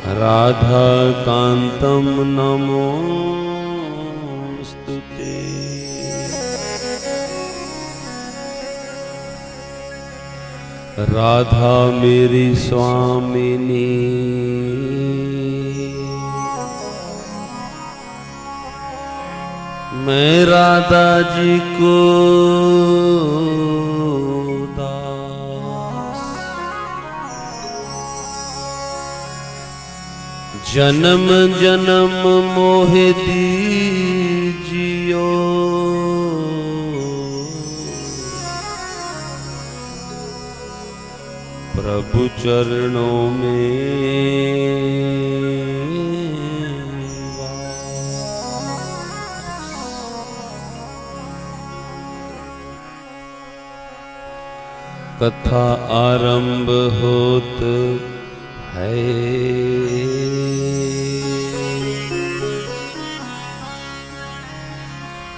राधा कांतं नमोस्तुते। राधा मेरी स्वामिनी, मैं राधा जी को दास, जन्म जन्म मोहे दीजियो, प्रभु चरणों में कथा आरंभ होत है।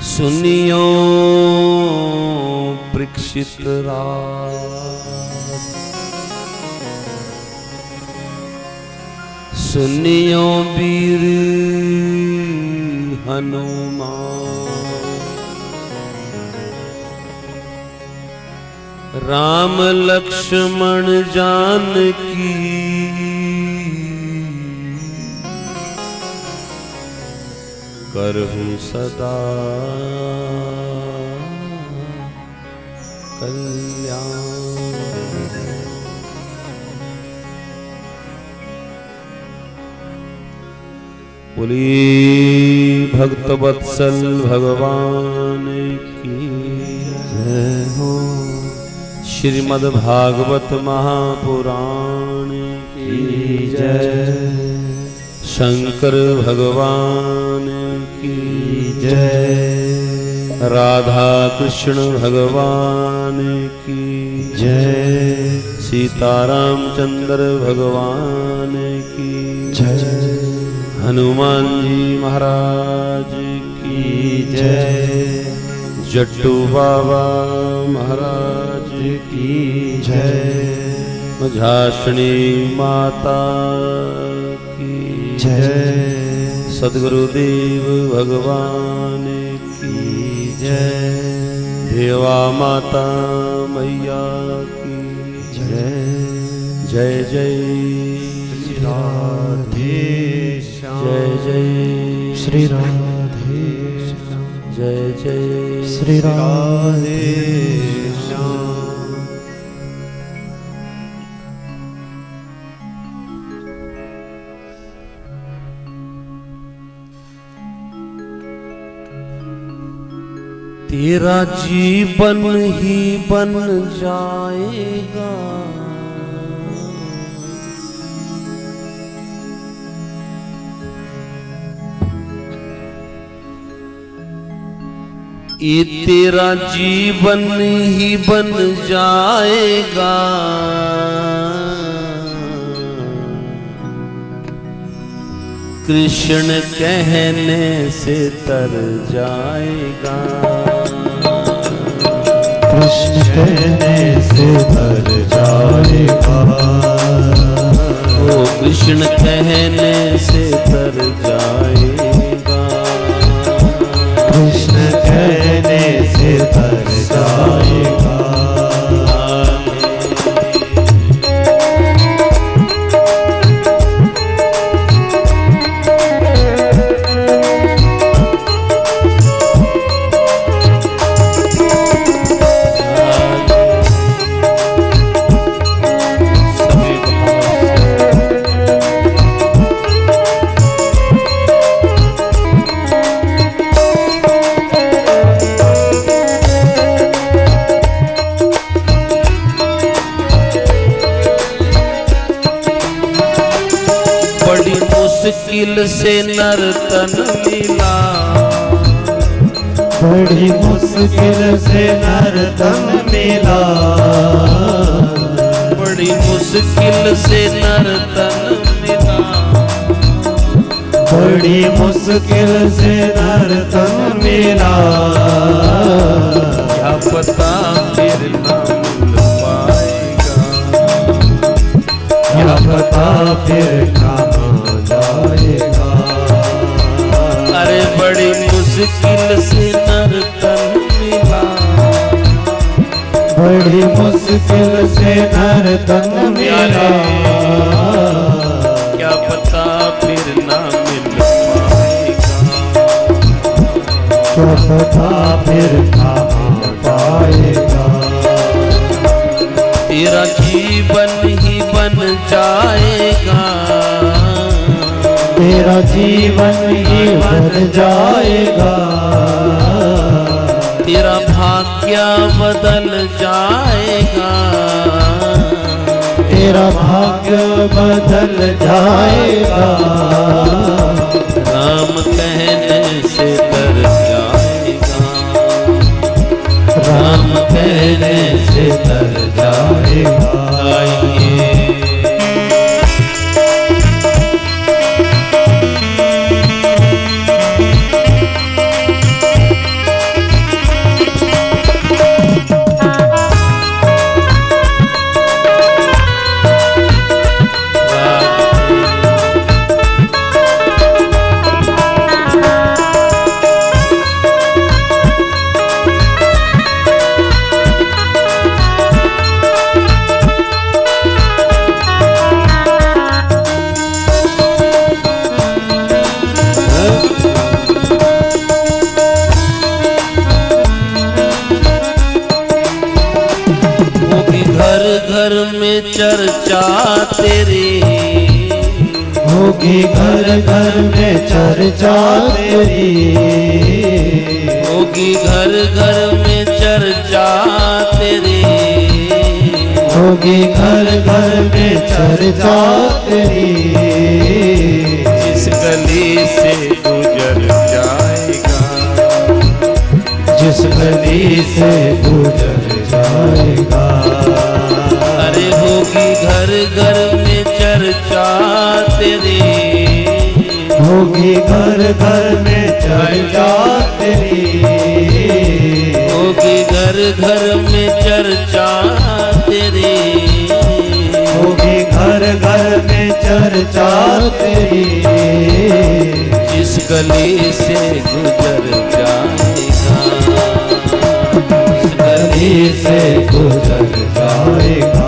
सुनियो परीक्षित राज, सुनियो वीर हनुमान, राम लक्ष्मण जानकी, करहूं सदा कल्याण। बोली भक्त वत्सल भगवान की जय हो। श्रीमद् भागवत महापुराण की जय। शंकर भगवान की जय। राधा कृष्ण भगवान की जय। सीताराम चंद्र भगवान की जय। हनुमान जी महाराज की जय। जट्टू बाबा महाराज की जय। झांसनी माता की जय। सद्गुरुदेव भगवान की जय। देवा माता मैया की जय। जय जय श्री राधे श्याम। जय जय श्री राधे श्याम। जय जय श्री राधे श्याम। तेरा जीवन ही बन जाएगा, ये तेरा जीवन ही बन जाएगा, कृष्ण कहने से तर जाएगा। कृष्ण कहने से तर जाएगा। ओ कृष्ण कहने से तर जाएगा। कृष्ण कहने से तर जाएगा। मुश्किल से नर्तन मिला, बड़ी मुश्किल से नर्तन मिला। बड़ी मुश्किल से नर्तन मिला। बड़ी मुश्किल से नर्तन मिला। क्या पता फिर ना मिल पाएगा। क्या पता फिर ना बड़ी मुश्किल से नर तन मिला, बड़ी मुश्किल से नर तन मिला, क्या पता फिर ना मिल पाएगा, क्या पता फिर कहाँ पाएगा। तेरा जीवन ही बन जाएगा, तेरा जीवन ही बन जाएगा, तेरा भाग्य बदल जाएगा, तेरा भाग्य बदल जाएगा, राम कहने से तर जाएगा, राम कहने से तर जाएगा। आइए घर में चर्चा तेरी, होगी घर घर में चर्चा तेरी, होगी घर घर में चर्चा तेरी, होगी घर घर में चर्चा तेरी, जिस गली से गुजर जाएगा, जिस गली से गुजर जाएगा। अरे होगी घर घर में चर्चा तेरी, होगी घर घर में चर्चा तेरी, होगी घर घर में चर्चा तेरी, होगी घर घर में चर्चा तेरी, जिस गली से गुजर जाएगा, जिस गली से गुजर जाएगा।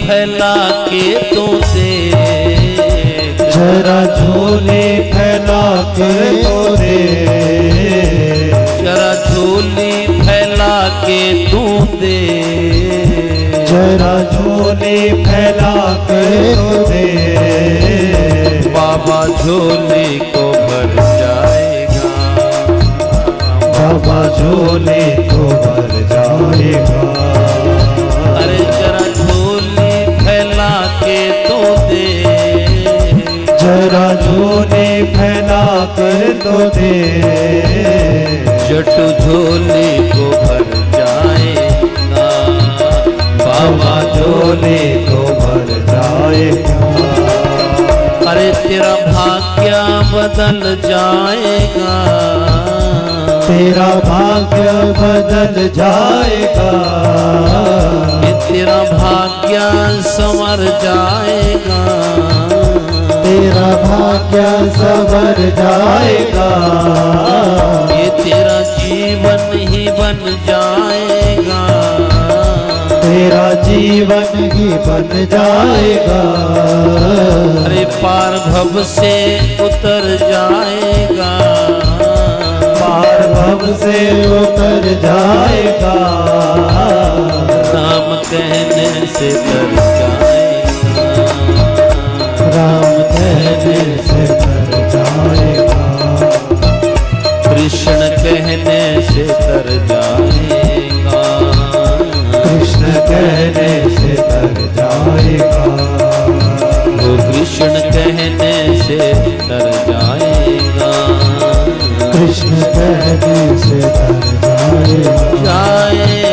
फैला के तो दे, जरा झोली फैला के तो दे, जरा झोली फैला के तू दे, जरा झोली फैला के तो दे, बाबा झोली को भर जाएगा, बाबा झोली को भर जाएगा। अरे जरा झोली फैला के तो दे, जरा झोली फैला कर तो दे, जट झोली को भर जाएगा, बाबा झोली को भर जाएगा। अरे तेरा भाग्य बदल जाएगा, तेरा भाग्य बदल जाएगा, ये तेरा भाग्य संवर जाएगा, तेरा भाग्य संवर जाएगा, ये तेरा जीवन ही बन जाएगा, तेरा जीवन ही बन जाएगा। अरे पार भव से उतर जाएगा, पार भव से उतर जाएगा, राम कहने से से तर जाएगा, राम कहने से तर जाएगा, कृष्ण कहने से तर जाएगा, कृष्ण कहने से तर जाएगा, वो कृष्ण कहने से तर जाएगा, कृष्ण कहने से तर जाएगा,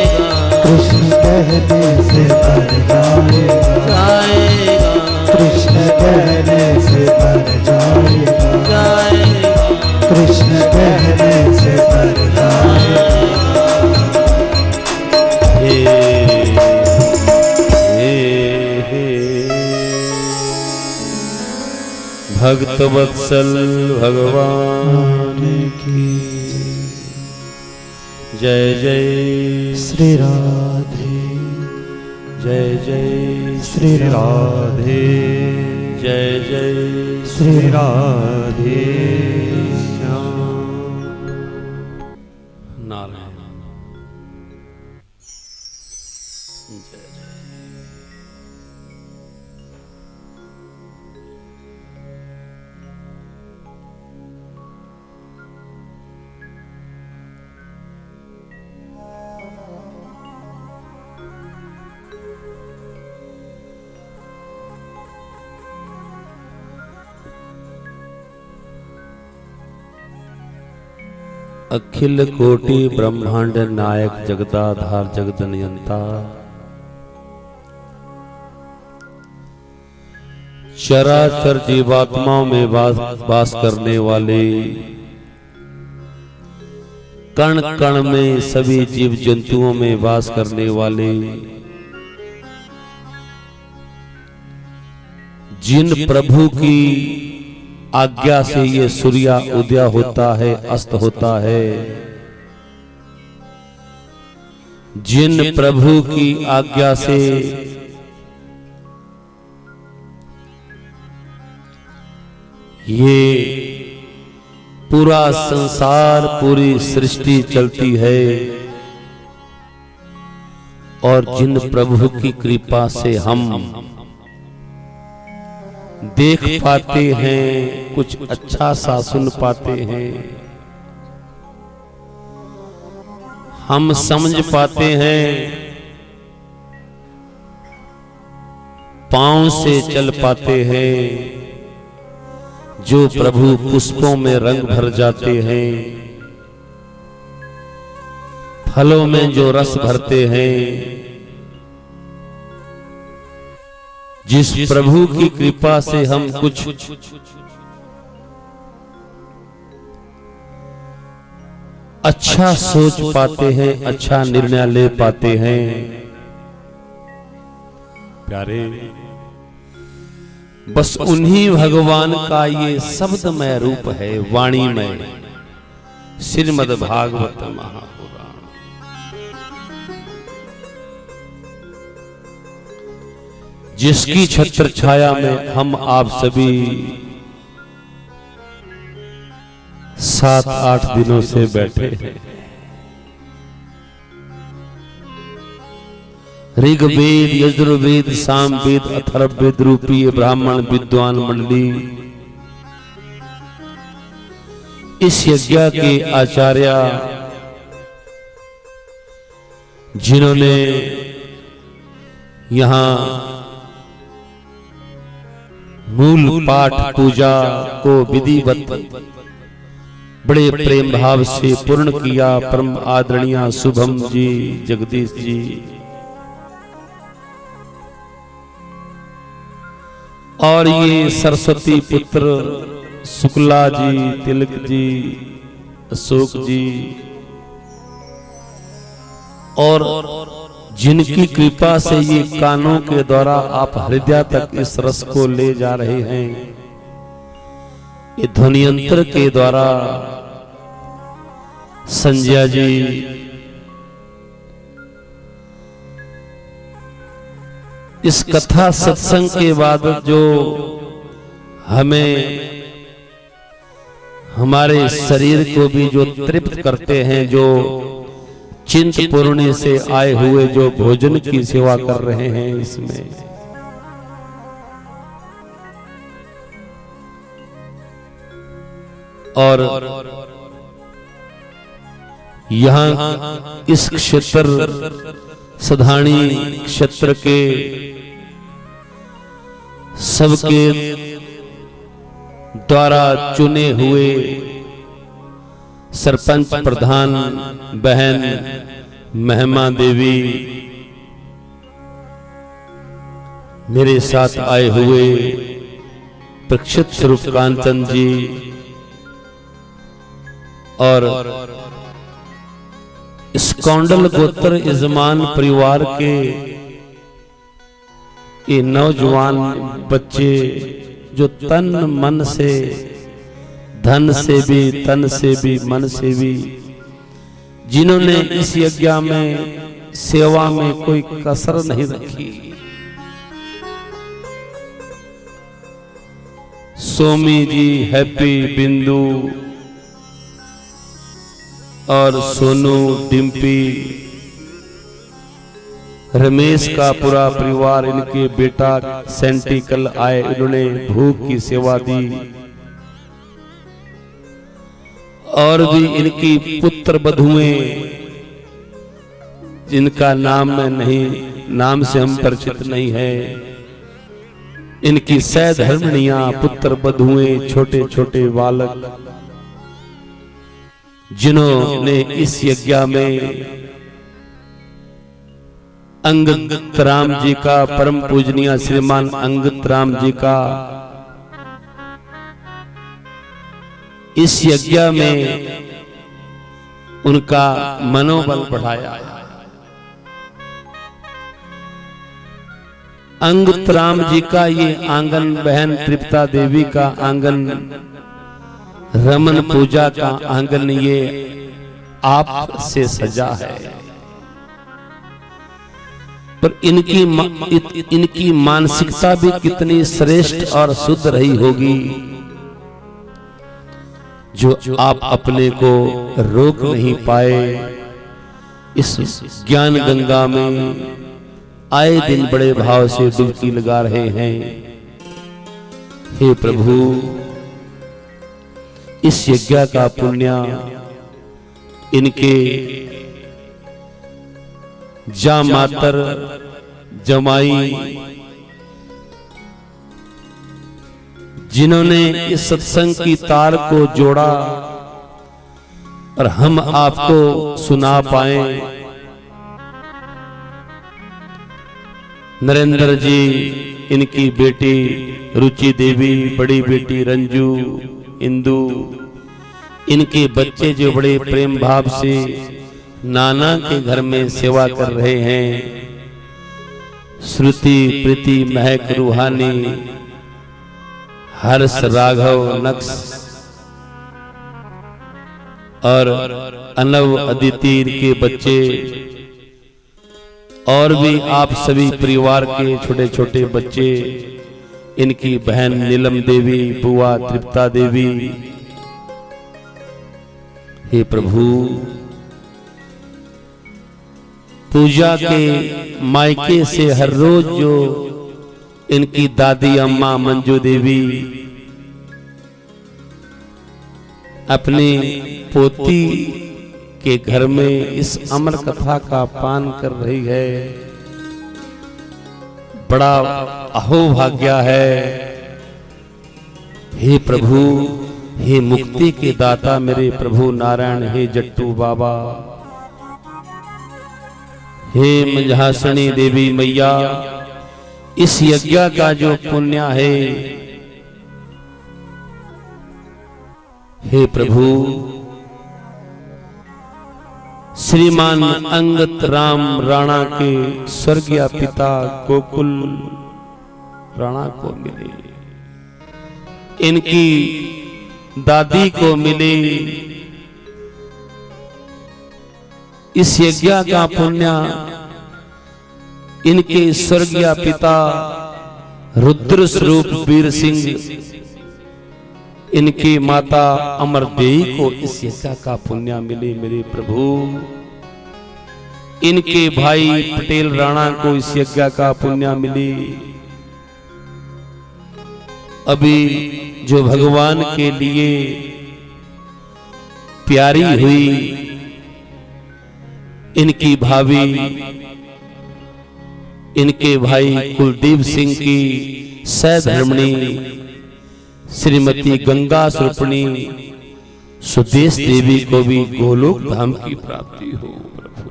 कृष्ण कहने से तर जाएगा, कृष्ण कहने से तर जाएगा, कृष्ण कहने से तर जाएगा। भक्त वत्सल भगवान की जय जय श्री राधे, जय जय श्री राधे, जय जय श्री राधे। नारायण। अखिल कोटि ब्रह्मांड नायक जगदाधार जगदनियंता, चराचर जीवात्माओं में वास करने वाले, कण कण में सभी जीव जंतुओं में वास करने वाले, जिन प्रभु की आज्ञा से ये सूर्य उदय होता है, अस्त होता है, जिन प्रभु की आज्ञा से ये पूरा संसार, पूरी सृष्टि चलती है, और जिन प्रभु की कृपा से हम देख पाते हैं, कुछ अच्छा सा सुन पाते हैं, हम समझ पाते हैं, पांव से चल पाते हैं, जो प्रभु पुष्पों में रंग भर जाते हैं, फलों में जो रस भरते हैं, जिस प्रभु की कृपा से हम कुछ अच्छा सोच पाते हैं, अच्छा निर्णय ले पाते हैं। प्यारे, बस उन्हीं भगवान का ये शब्दमय रूप है, वाणीमय श्रीमद् भागवत महापुराण। जिसकी छत्र छाया में हम आप सभी 7-8 दिनों से बैठे हैं। ऋग्वेद, यजुर्वेद, सामवेद, अथर्ववेद रूपी ब्राह्मण विद्वान मंडली इस यज्ञ के आचार्य, जिन्होंने यहाँ मूल पाठ पूजा को विधिवत बड़े प्रेम भाव से पूर्ण किया, परम आदरणीय शुभम जी, जगदीश जी, और ये सरस्वती पुत्र शुक्ला जी, तिलक जी, अशोक जी, और जिनकी कृपा से ये कानों के द्वारा आप हृदय तक इस रस को ले जा रहे हैं, ये ध्वनि यंत्र के द्वारा संजय जी, इस कथा सत्संग के बाद जो हमें हमारे शरीर को भी जो तृप्त करते हैं, जो चिंतपूर्णी से आए हुए जो भोजन की सेवा कर रहे हैं इसमें। और यहाँ इस क्षेत्र सधानी क्षेत्र के सबके द्वारा चुने हुए सरपंच प्रधान बहन महिमा देवी, मेरे साथ आए हुए प्रक्षित स्वरूप कांचन जी और इस कौंडल गोत्र यजमान परिवार के ये नौजवान बच्चे जो तन मन से, धन से भी, तन से भी, मन से भी, जिन्होंने इस यज्ञ में सेवा में कोई कसर नहीं रखी। सोमी जी, हैप्पी, बिंदु और सोनू, डिम्पी, रमेश का पूरा परिवार, इनके बेटा सेंटी कल आए, इन्होंने भूख की सेवा दी। और भी इनकी पुत्र बधुएं जिनका नाम में नहीं, नाम से हम परिचित नहीं है, इनकी सहधर्मिणियां, पुत्र बधुएं, छोटे छोटे बालक, जिन्होंने इस यज्ञ में अंगतराम जी का, परम पूजनीय श्रीमान अंगतराम जी का इस यज्ञ में उनका मनोबल बढ़ाया। अंगतराम जी का ये आंगन, बहन तृप्ता देवी का आंगन, रमन पूजा का आंगन, ये आप से सजा है। पर इनकी मानसिकता भी कितनी श्रेष्ठ और शुद्ध रही होगी, जो आप अपने को रोक नहीं पाए। इस ज्ञान गंगा में आए दिन बड़े भाव से डुबकी लगा रहे हैं। हे प्रभु, इस यज्ञ का पुण्य इनके जा मातर, जमाई, जिन्होंने इस सत्संग की तार को जोड़ा और हम आपको सुना पाए, नरेंद्र जी, इनकी बेटी रुचि देवी, बड़ी बेटी रंजू, इंदु, इनके बच्चे जो बड़े प्रेम भाव से नाना के घर में सेवा कर रहे हैं, श्रुति, प्रीति, महक, रूहानी, हर्ष, राघव, नक्श और अनव, अदिति, इनके बच्चे, और भी आप सभी परिवार के छोटे छोटे बच्चे, इनकी बहन नीलम देवी, बुआ तृप्ता देवी। हे प्रभु, पूजा के मायके से हर रोज जो इनकी दादी अम्मा मंजू देवी अपनी पोती के घर में इस अमर कथा का पान कर रही है, बड़ा अहोभाग्य है। हे प्रभु, हे मुक्ति के दाता मेरे प्रभु नारायण, हे जट्टू बाबा, हे मंझासनी देवी मैया, इस यज्ञ का जो पुण्य है, हे प्रभु, श्रीमान अंगत राम राणा के स्वर्गीय पिता गोकुल राणा को मिले, इनकी दादी को मिले। इस यज्ञ का पुण्य इनके स्वर्गीय पिता रुद्र स्वरूप वीर सिंह, इनकी माता अमरदेवी को इस यज्ञ का पुण्य मिले। मेरे प्रभु, इनके भाई पटेल राणा को इस यज्ञ का पुण्य मिले। अभी जो भगवान के लिए प्यारी हुई इनकी भाभी, इनके भाई कुलदीप सिंह की सहधर्मणी श्रीमती गंगा स्वरूपणी सुदेश देवी को भी गोलोक धाम की प्राप्ति हो। प्रभु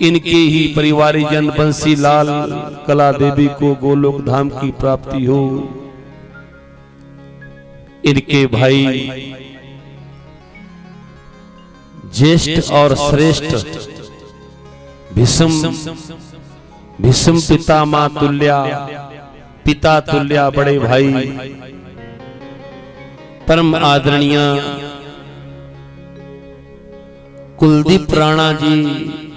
इनके ही परिवारीजन बंसीलाल कला देवी को गोलोक धाम की प्राप्ति हो। इनके भाई ज्येष्ठ और श्रेष्ठ भीष्म पिता मां तुल्या, पिता तुल्या बड़े भाई परम आदरणीय कुलदीप राणा जी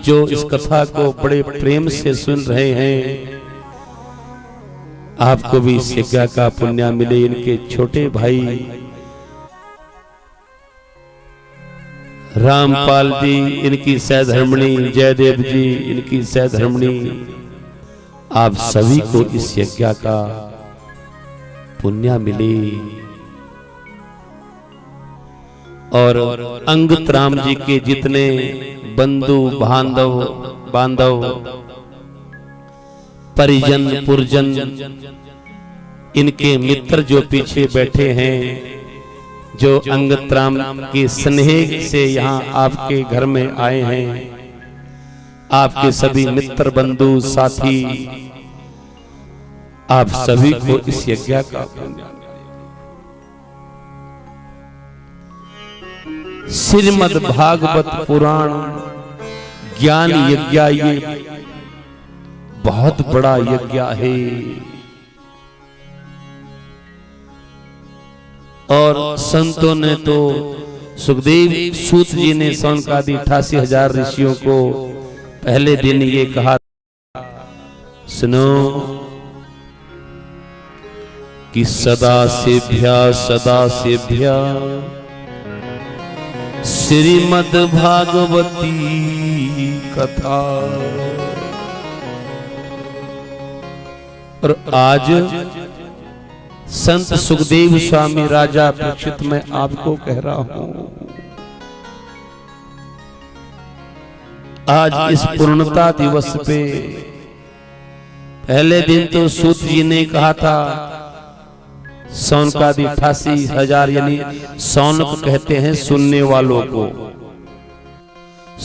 जो इस कथा को बड़े प्रेम से सुन रहे हैं, आपको भी इस यज्ञ का पुण्य मिले। इनके छोटे भाई रामपाल जी, इनकी सहधर्मणी जयदेव जी, इनकी सहधर्मणी, आप सभी को इस यज्ञ का पुण्य मिले। और अंगत राम जी के जितने बंधु बांधव परिजन पुरजन, इनके मित्र जो पीछे बैठे हैं, जो अंगत राम के स्नेह से यहाँ आपके घर में आए हैं, आपके सभी मित्र बंधु साथी, आप सभी को इस यज्ञ का पुण्य। श्रीमद् भागवत पुराण ज्ञान यज्ञ ये बहुत बड़ा यज्ञ है। और संतों ने तो सुखदेव सूत जी ने सौनकादि 88,000 ऋषियों को पहले दिन ये कहा, सुनो कि सदा सेभ्या श्रीमद् भागवती कथा। और आज संत सुखदेव स्वामी राजा परीक्षित में आपको कह रहा हूं, आज इस पूर्णता दिवस पे पहले दिन तो सूत जी ने कहा था सौनकादि 88,000, यानी सौनक कहते हैं सुनने वालों को,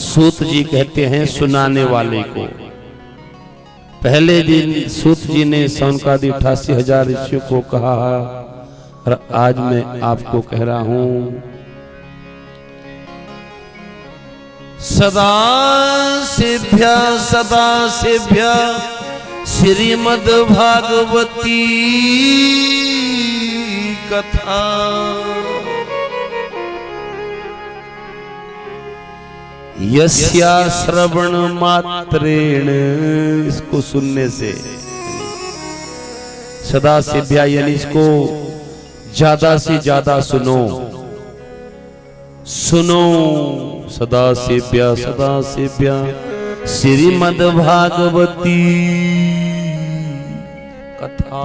सूत जी कहते हैं सुनाने वाले को। पहले दिन सूत जी ने सौनकादि 88,000 ऋषियों को कहा, और आज मैं आपको कह रहा हूं, सदा सेभ्य श्रीमद् भागवती कथा। यस्या श्रवण मात्रेण, इसको सुनने से, सदा सेभ्या यानी इसको ज्यादा से ज्यादा सुनो, सदा सेभ्या श्रीमद् भागवती कथा।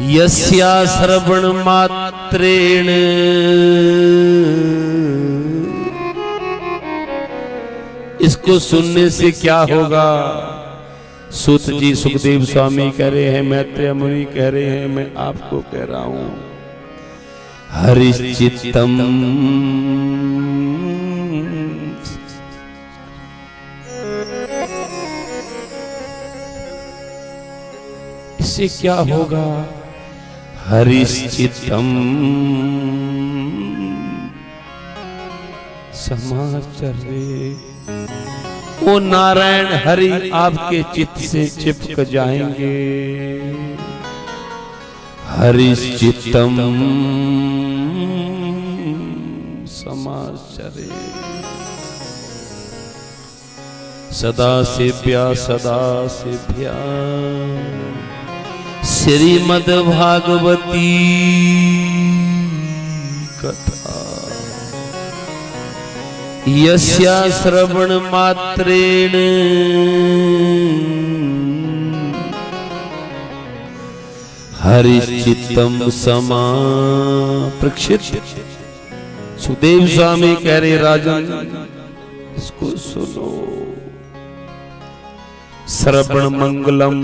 यस्या श्रवण मात्रेण, इसको सुनने से क्या होगा? सूत जी सुखदेव स्वामी कह रहे हैं, मैत्रेय मुनि कह रहे हैं, मैं आपको कह रहा हूं, हरिचित्तम इससे क्या होगा? हरिश्चित्तम समाचरे, वो नारायण हरि आपके चित्त से चिपक जाएंगे। हरिश्चित्तम समाचरे, सदा सेव्या श्रीमद् भागवती कथा यस्या श्रवण मात्रेण हरिचित्तम समा प्रक्षित। सुखदेव स्वामी कह रहे राजन इसको सुनो। श्रवण मंगलम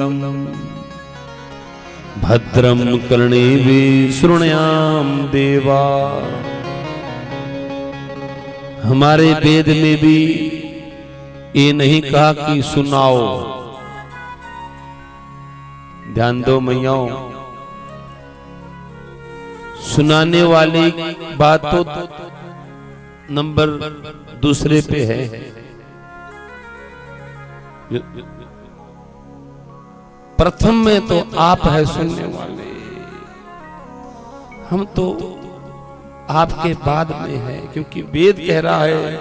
भद्रम कर्णेभि शृणुयाम देवा। हमारे वेद में भी ये नहीं कहा कि सुनाओ, ध्यान दो मैयाओं, सुनाने वाली बात तो नंबर दूसरे पे है। प्रथम में तो आप है सुनने वाले, हम तो आपके बाद में है, क्योंकि वेद कह रहा है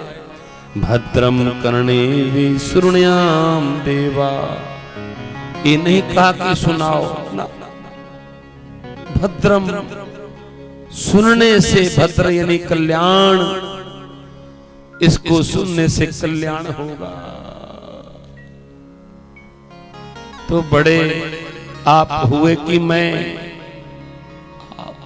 भद्रम कर्णेभि शृणुयाम देवा। ये नहीं कहा कि सुनाओ ना, भद्रम सुनने से भद्र यानी कल्याण, इसको सुनने से कल्याण होगा। तो बड़े आप हुए कि मैं आप।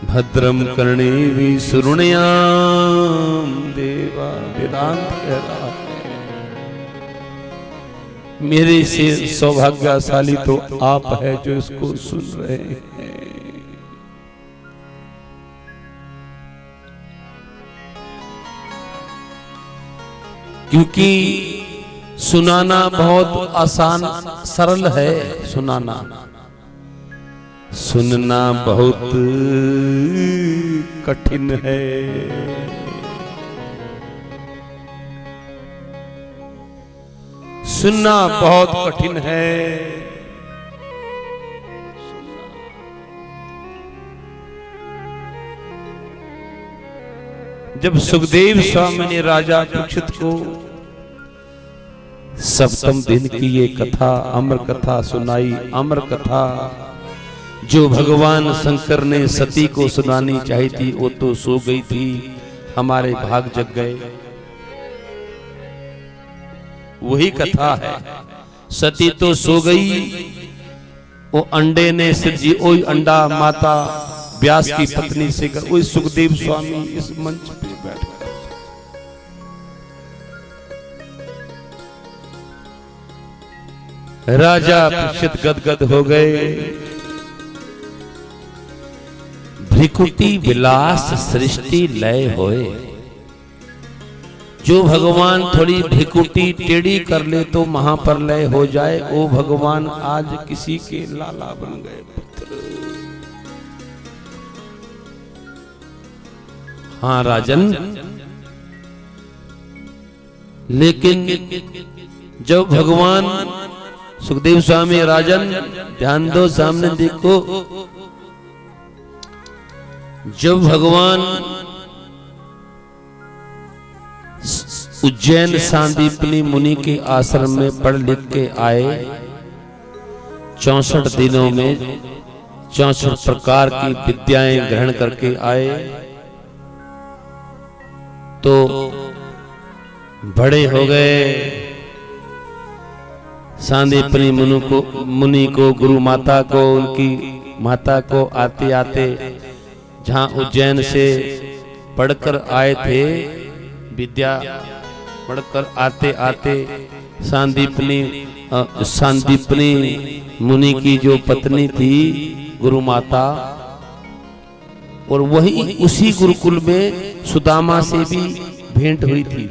भद्रम कर्णेभि शृणुयाम देवा। वेदांत कह रहा है मेरे से सौभाग्यशाली तो आप है जो इसको सुन रहे हैं। क्योंकि सुनाना बहुत आसान सरल है, सुनाना, सुनना बहुत कठिन है। सुनना बहुत कठिन है। जब सुखदेव स्वामी ने राजा परीक्षित को सप्तम दिन की ये कथा, अमर कथा सुनाई, अमर कथा जो भगवान शंकर ने सती को सुनानी चाहिए थी, वो तो सो गई थी, हमारे भाग जग गए। वही कथा है, सती तो सो गई, वो अंडे ने सृजी, वही अंडा माता व्यास की पत्नी से कर, वही सुखदेव स्वामी इस मंच पे बैठ कर राजा परीक्षित गदगद हो गए। भ्रिकुटी विलास सृष्टि लय होए। जो भगवान थोड़ी भ्रिकुटी टेढ़ी कर ले तो महाप्रलय हो जाए, वो भगवान आज किसी के लाला बन गए पुत्र। हाँ राजन, लेकिन जब भगवान सुखदेव स्वामी राजन ध्यान दो, सामने देखो, जब भगवान उज्जैन सांदीपनी मुनि के आश्रम में पढ़ लिख के आए, 64 दिनों में 64 प्रकार की विद्याएं ग्रहण करके आए, तो बड़े हो गए। सांदीपनी मुनि को गुरु माता को, उनकी माता को आते आते जहां उज्जैन से पढ़कर आए थे, विद्या पढ़कर आते आते सांदीपनी मुनि की जो पत्नी थी गुरु माता, और वही उसी गुरुकुल में सुदामा से भी भेंट हुई थी।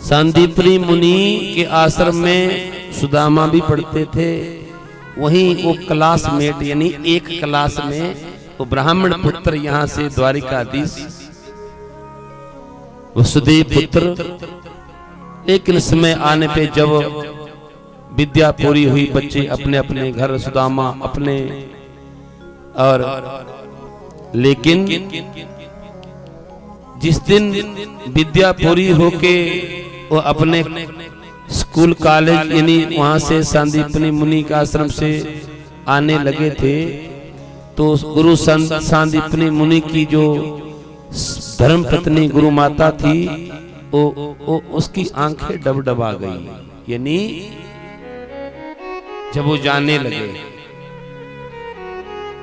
सांदीपनी मुनि के आश्रम में सुदामा भी पढ़ते थे, वहीं वो क्लासमेट यानी एक क्लास में वो ब्राह्मण पुत्र यहां से द्वारिकाधीश वसुदेव पुत्र। लेकिन समय आने पे जब विद्या पूरी हुई, बच्चे अपने अपने घर, सुदामा अपने, और लेकिन जिस दिन विद्या पूरी होके वो अपने स्कूल कॉलेज यानी वहां से सांदीपनी मुनि के आश्रम से आने लगे थे, तो गुरु सांदीपनी मुनि की जो धर्म पत्नी गुरु माता थी वो उसकी आंखें डबडबा गई। यानी जब वो जाने लगे,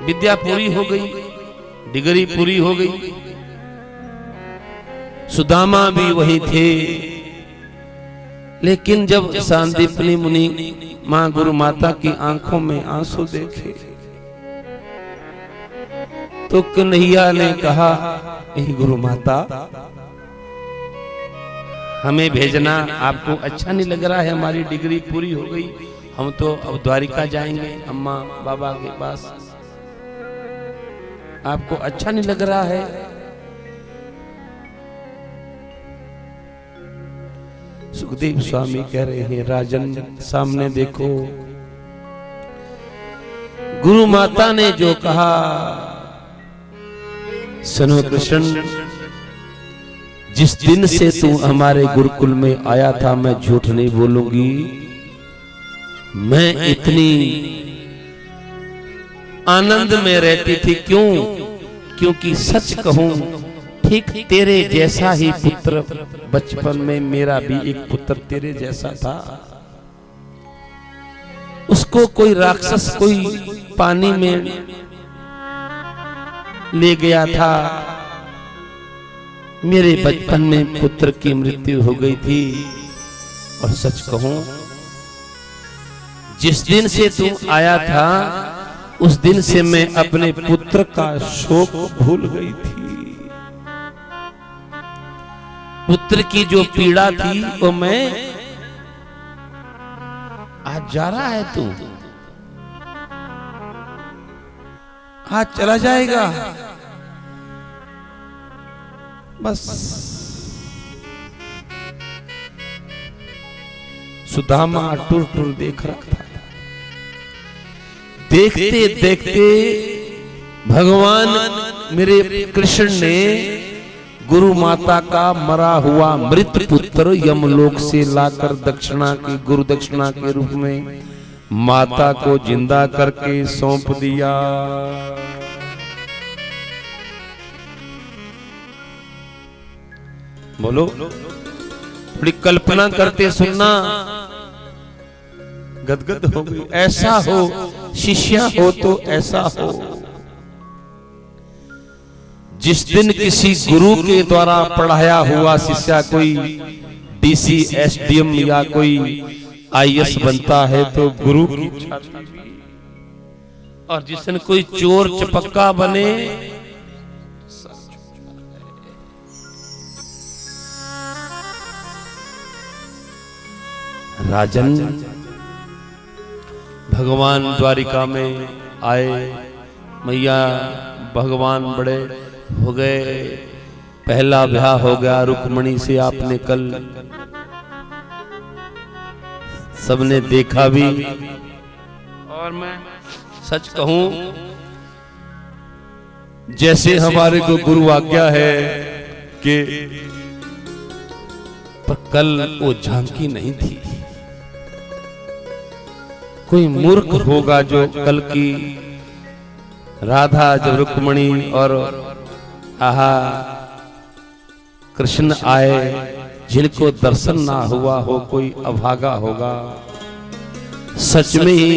विद्या पूरी हो गई, डिग्री पूरी हो गई। सुदामा भी वही थे, लेकिन जब सांदीपनी मुनि मां गुरु माता की आंखों में आंसू देखे तो कन्हैया ने कहा, गुरु माता हमें भेजना, आपको अच्छा नहीं लग रहा है? हमारी डिग्री पूरी हो गई, हम तो अब द्वारिका जाएंगे अम्मा बाबा के पास, आपको अच्छा नहीं लग रहा है? सुखदेव स्वामी कह रहे हैं, राजन सामने देखो, गुरु माता ने जो कहा, सुनो कृष्ण, जिस दिन से तू हमारे गुरुकुल में आया था, मैं झूठ नहीं बोलूंगी, मैं इतनी आनंद में रहती थी। क्यों? क्योंकि सच कहूं, ठीक तेरे जैसा ही पुत्र बचपन में मेरा भी एक पुत्र तेरे जैसा था। उसको कोई राक्षस कोई पानी में ले गया था, मेरे बचपन में पुत्र की मृत्यु हो गई थी। और सच कहूं, जिस दिन से तू आया था उस दिन से मैं अपने पुत्र का शोक भूल गई थी। पुत्र की जो पीड़ा थी वो मैं, आज जा रहा है तू, आज चला जाएगा, बस। सुदामा टुर टुर देख रहा था। देखते देखते भगवान मेरे कृष्ण ने गुरु माता का मरा हुआ मृत पुत्र यमलोक से लाकर दक्षिणा की, गुरु दक्षिणा के रूप में माता को जिंदा करके सौंप दिया। बोलो, थोड़ी कल्पना करते सुनना, गदगद हो गई। ऐसा हो, शिष्या हो तो ऐसा हो। जिस दिन किसी गुरु के द्वारा पढ़ाया हुआ शिष्या कोई डीसी एसडीएम या कोई आईएएस बनता है तो गुरु की छाती भी, और जिस दिन कोई चोर चपक्का बने, राजन भगवान द्वारिका में आए, मैया भगवान बड़े हो गए, पहला ब्याह हो गया रुक्मणी से, आपने कल सबने देखा भी। और मैं सच कहूं, जैसे हमारे को गुरु आज्ञा है कि, पर कल वो झांकी नहीं थी। कोई मूर्ख होगा जो कल की राधा जब रुक्मणी और आहा कृष्ण आए, जिनको दर्शन ना हुआ हो, कोई अभागा होगा। सच में ही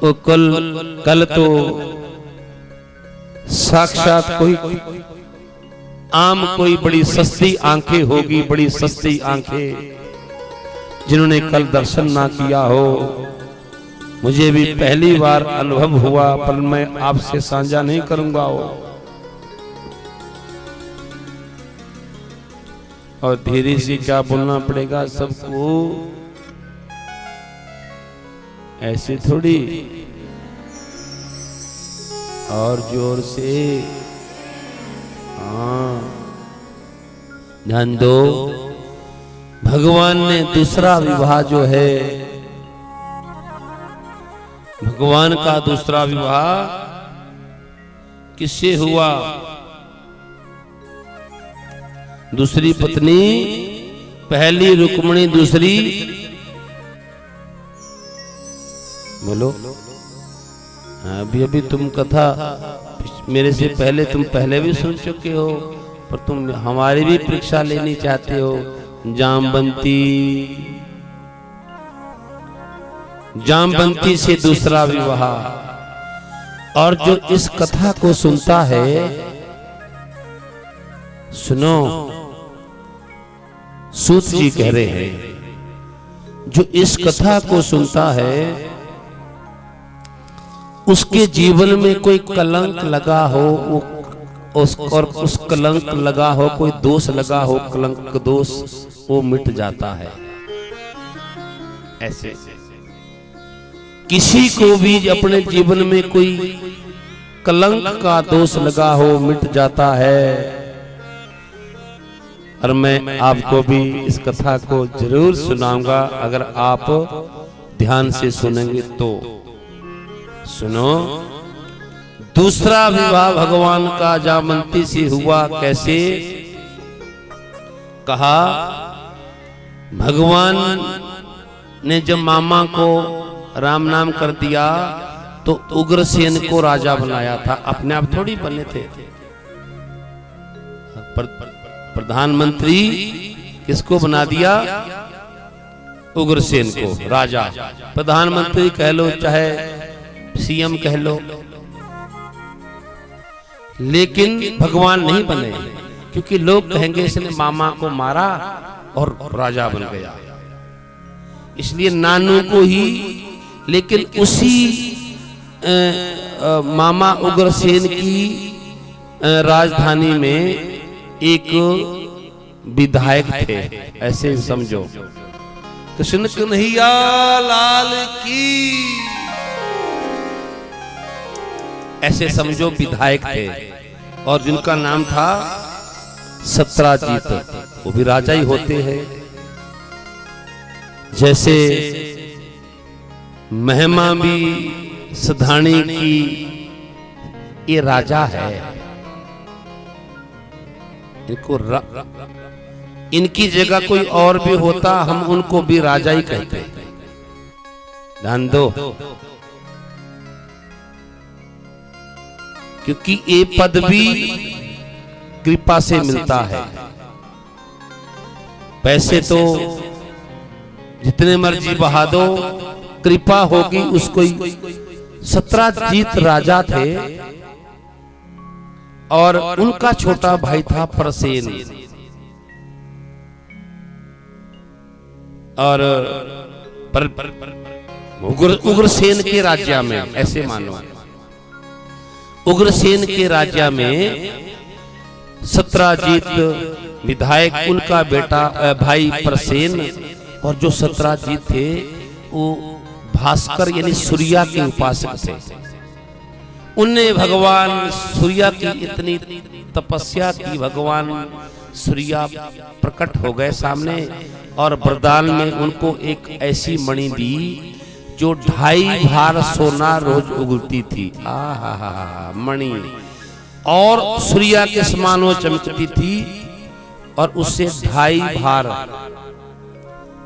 वो कल तो साक्षात कोई आम कोई बड़ी सस्ती आंखें होगी, बड़ी सस्ती आंखें, जिन्होंने कल दर्शन ना किया हो। मुझे भी पहली बार अनुभव हुआ, पर मैं आपसे साझा नहीं करूंगा वो। और धीरे से क्या बोलना पड़ेगा सबको, ऐसे थोड़ी, और जोर से। हाँ, ध्यान दो, भगवान ने दूसरा विवाह जो है, भगवान का दूसरा विवाह किससे हुआ? दूसरी पत्नी पहली रुक्मिणी, दूसरी बोलो। अभी अभी तुम कथा मेरे से पहले तुम पहले भी सुन चुके हो, पर तुम हमारी भी परीक्षा लेनी चाहते हो। जामवंती से दूसरा विवाह। और जो इस कथा को सुनता है, सुनो, सूत जी कह रहे हैं, जो इस कथा को सुनता है उसके जीवन में कोई कलंक लगा हो, और उस कलंक लगा हो, कोई दोष लगा हो, कलंक दोष, वो मिट जाता है। ऐसे किसी को भी अपने जीवन में कोई कलंक का दोष लगा हो, मिट जाता है। और मैं आपको भी इस कथा को जरूर सुनाऊंगा, अगर आप ध्यान से सुनेंगे तो। सुनो, दूसरा विवाह भगवान का जामवंती से हुआ। कैसे? कहा, भगवान ने जब मामा को राम नाम कर दिया तो उग्रसेन को राजा बनाया था, अपने आप थोड़ी बने थे। प्रधानमंत्री किसको बना दिया? उग्रसेन को राजा। प्रधानमंत्री कह लो चाहे सीएम कह लो, लेकिन भगवान नहीं बने, क्योंकि लोग कहेंगे इसने मामा को मारा और राजा बन गया। इसलिए नानू को ही, लेकिन उसी मामा उग्रसेन की राजधानी में एक विधायक थे, ऐसे समझो। कृष्ण कन्हैया लाल की, ऐसे समझो विधायक थे, और जिनका नाम था सत्राजीत। वो भी राजा ही होते हैं। जैसे महिमा भी सधानी की, ये राजा है। इनकी जगह कोई और भी होता, हम उनको भी राजा ही कहते। ध्यान दो, क्योंकि ये पद भी कृपा से मिलता है। पैसे तो जितने मर्जी बहा दो, कृपा होगी उसको ही। सत्राजीत राजा थे, और उनका छोटा भाई था प्रसेन। और उग्रसेन के राज्य में, ऐसे मानो, उग्रसेन के राज्य में सत्राजीत विधायक, उनका बेटा भाई प्रसेन, और जो सत्राजीत थे वो भास्कर यानी सूर्या के उपासक थे। उनने भगवान सूर्या की इतनी तपस्या की, भगवान सूर्या प्रकट हो गए सामने, और वरदान में उनको एक ऐसी मणि दी जो 2.5 भार सोना रोज उगलती थी। आहा, मणि, और सूर्या के समान वो चमकती थी, और उससे 2.5 भार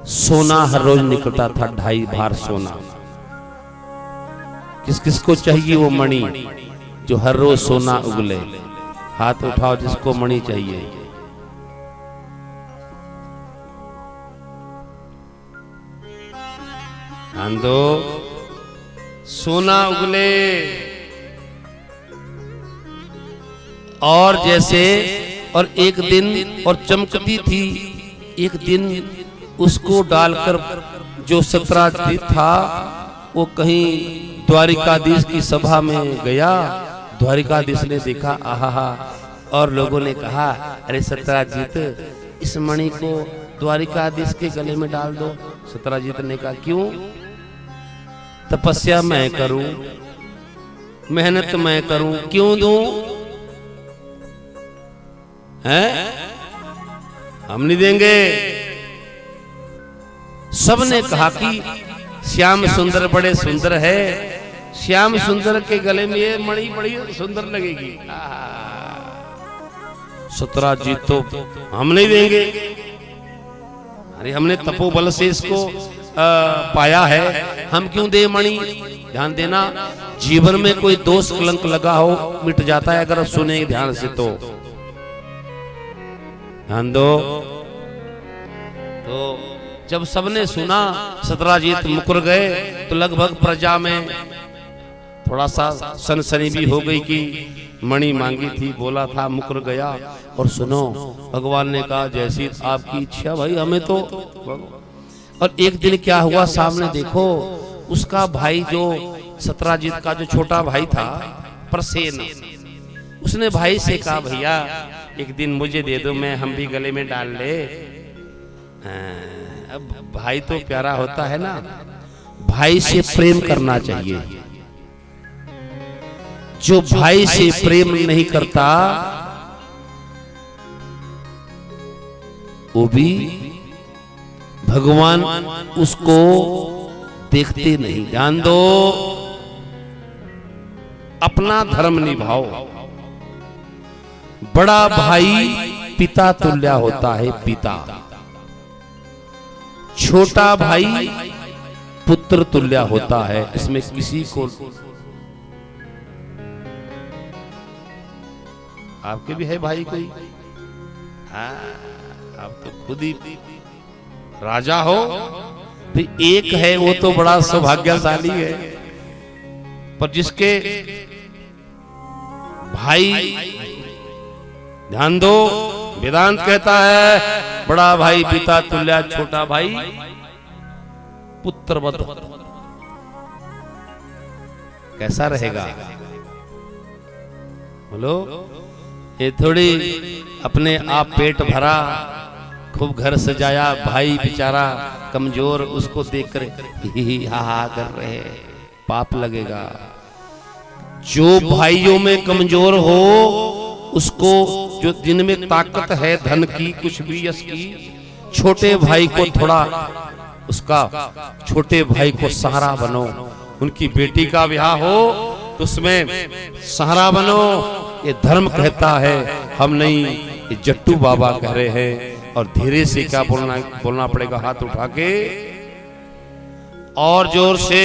सोना हर रोज निकलता था। 2.5 भार सोना। किस किस को चाहिए वो मणि जो हर रोज सोना उगले? हाथ उठाओ जिसको मणि चाहिए। ध्यान दो, सोना उगले। और जैसे, और एक दिन, और चमकती थी। एक दिन उसको डालकर जो सत्राजीत था वो कहीं द्वारिकाधीश की सभा में गया। द्वारिकाधीश ने देखा, आहा, और लोगों ने कहा, अरे सत्राजीत, इस मणि को द्वारिकाधीश के गले में डाल दो। सत्राजीत ने कहा, क्यों? तपस्या मैं करूं, मेहनत मैं करूं, क्यों दूं? हैं? हम नहीं देंगे। सबने कहा कि श्याम सुंदर बड़े सुंदर है, श्याम सुंदर के गले में ये मणि बड़ी सुंदर लगेगी। सत्राजीत तो हम नहीं देंगे। अरे हमने तपोबल से इसको पाया है, हम क्यों दे मणि। ध्यान देना, जीवन में कोई दोष कलंक लगा हो मिट जाता है अगर सुने ध्यान से तो। ध्यान दो। तो जब सबने सुना सत्राजीत मुकर गए तो लगभग प्रजा में थोड़ा सा सनसनी भी हो गई कि मणि मांगी थी, बोला था, मुकर गया। और सुनो, भगवान ने कहा जैसी आपकी इच्छा भाई, हमें तो। और एक दिन क्या हुआ, सामने देखो, उसका भाई जो सत्राजीत का जो छोटा भाई था प्रसेन, उसने भाई से कहा भैया एक दिन मुझे दे दो, मैं हम भी गले में डाल ले। अब भाई तो प्यारा होता है ना, भाई से प्रेम करना चाहिए। जो भाई से प्रेम नहीं करता वो भी भगवान उसको देखते नहीं। ध्यान दो, अपना धर्म निभाओ। बड़ा भाई पिता तुल्य होता है, पिता। छोटा भाई पुत्र तुल्य होता है। इसमें किसी को, आपके भी है भाई कोई? आप तो खुद ही राजा हो। तो एक है वो तो बड़ा सौभाग्यशाली है, पर जिसके भाई, ध्यान दो, वेदांत कहता है बड़ा भाई पिता तुल्य, छोटा भाई पुत्रवत। कैसा रहेगा बोलो? ये थोड़ी अपने आप पेट भरा, खूब घर सजाया, भाई बेचारा कमजोर, उसको देखकर ही हा हा कर रहे, पाप लगेगा। जो भाइयों में कमजोर हो उसको, जो जिनमें ताकत है धन की, कुछ भी यश की, छोटे भाई को थोड़ा, उसका छोटे भाई को सहारा बनो। उनकी बेटी का ब्याह हो तो उसमें सहारा बनो। ये धर्म कहता है, हम नहीं, ये जट्टू बाबा कह रहे हैं। और धीरे से क्या बोलना पड़ेगा, हाथ उठा के और जोर से।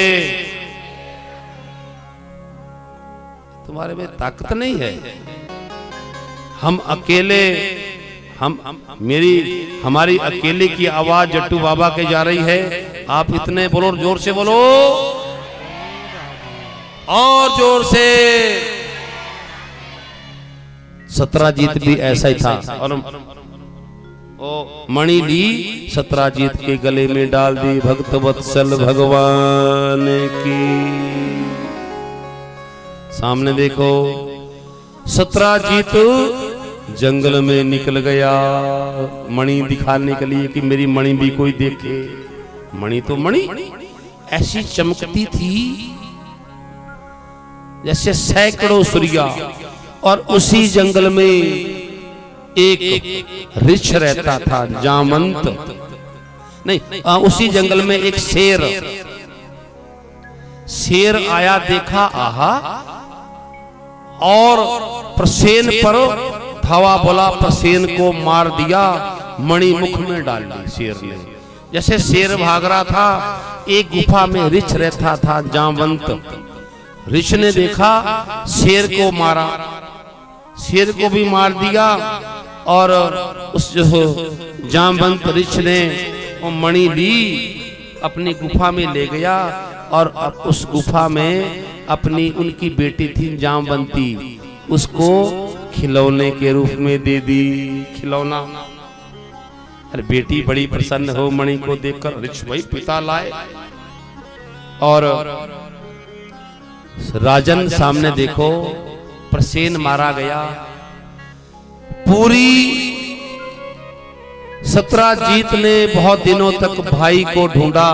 तुम्हारे में ताकत नहीं है, हम अकेले, हमारी अकेले की आवाज जट्टू बाबा के जा रही है। आप इतने बोलो, जोर से बोलो, और जोर से। सत्राजीत भी ऐसा ही था। और मणि ली सत्राजीत के गले में डाल दी। भक्त वत्सल भगवान की। सामने देखो, सत्राजीत जंगल में निकल गया मणि दिखाने के लिए कि मेरी मणि भी कोई देखे। मणि तो मणि ऐसी चमकती थी जैसे सैकड़ों सूर्या। और उसी जंगल में एक ऋछ रहता था, जामंत नहीं, उसी जंगल में एक शेर आया, देखा, आहा, और प्रसेन पर धावा बोला, प्रसेन को मार दिया, मणि मुख में डाल दी शेर ने। जैसे शेर भाग रहा था, एक गुफा में ऋछ रहता था, जामवंत। ऋछ ने देखा, शेर को मारा, शेर को भी मार दिया। और उस जो जामवंत ऋछ ने वो मणि ली, अपनी गुफा में ले गया। और उस गुफा में अपनी, उनकी बेटी थी जामवंती, उसको खिलौने के रूप में दे दी। खिलौना, अरे बेटी बड़ी प्रसन्न हो मणि को देखकर। ऋछ भाई पिता लाए। और राजन सामने देखो, प्रसेन मारा गया। पूरी सत्राजीत ने बहुत दिनों तक भाई को ढूंढा,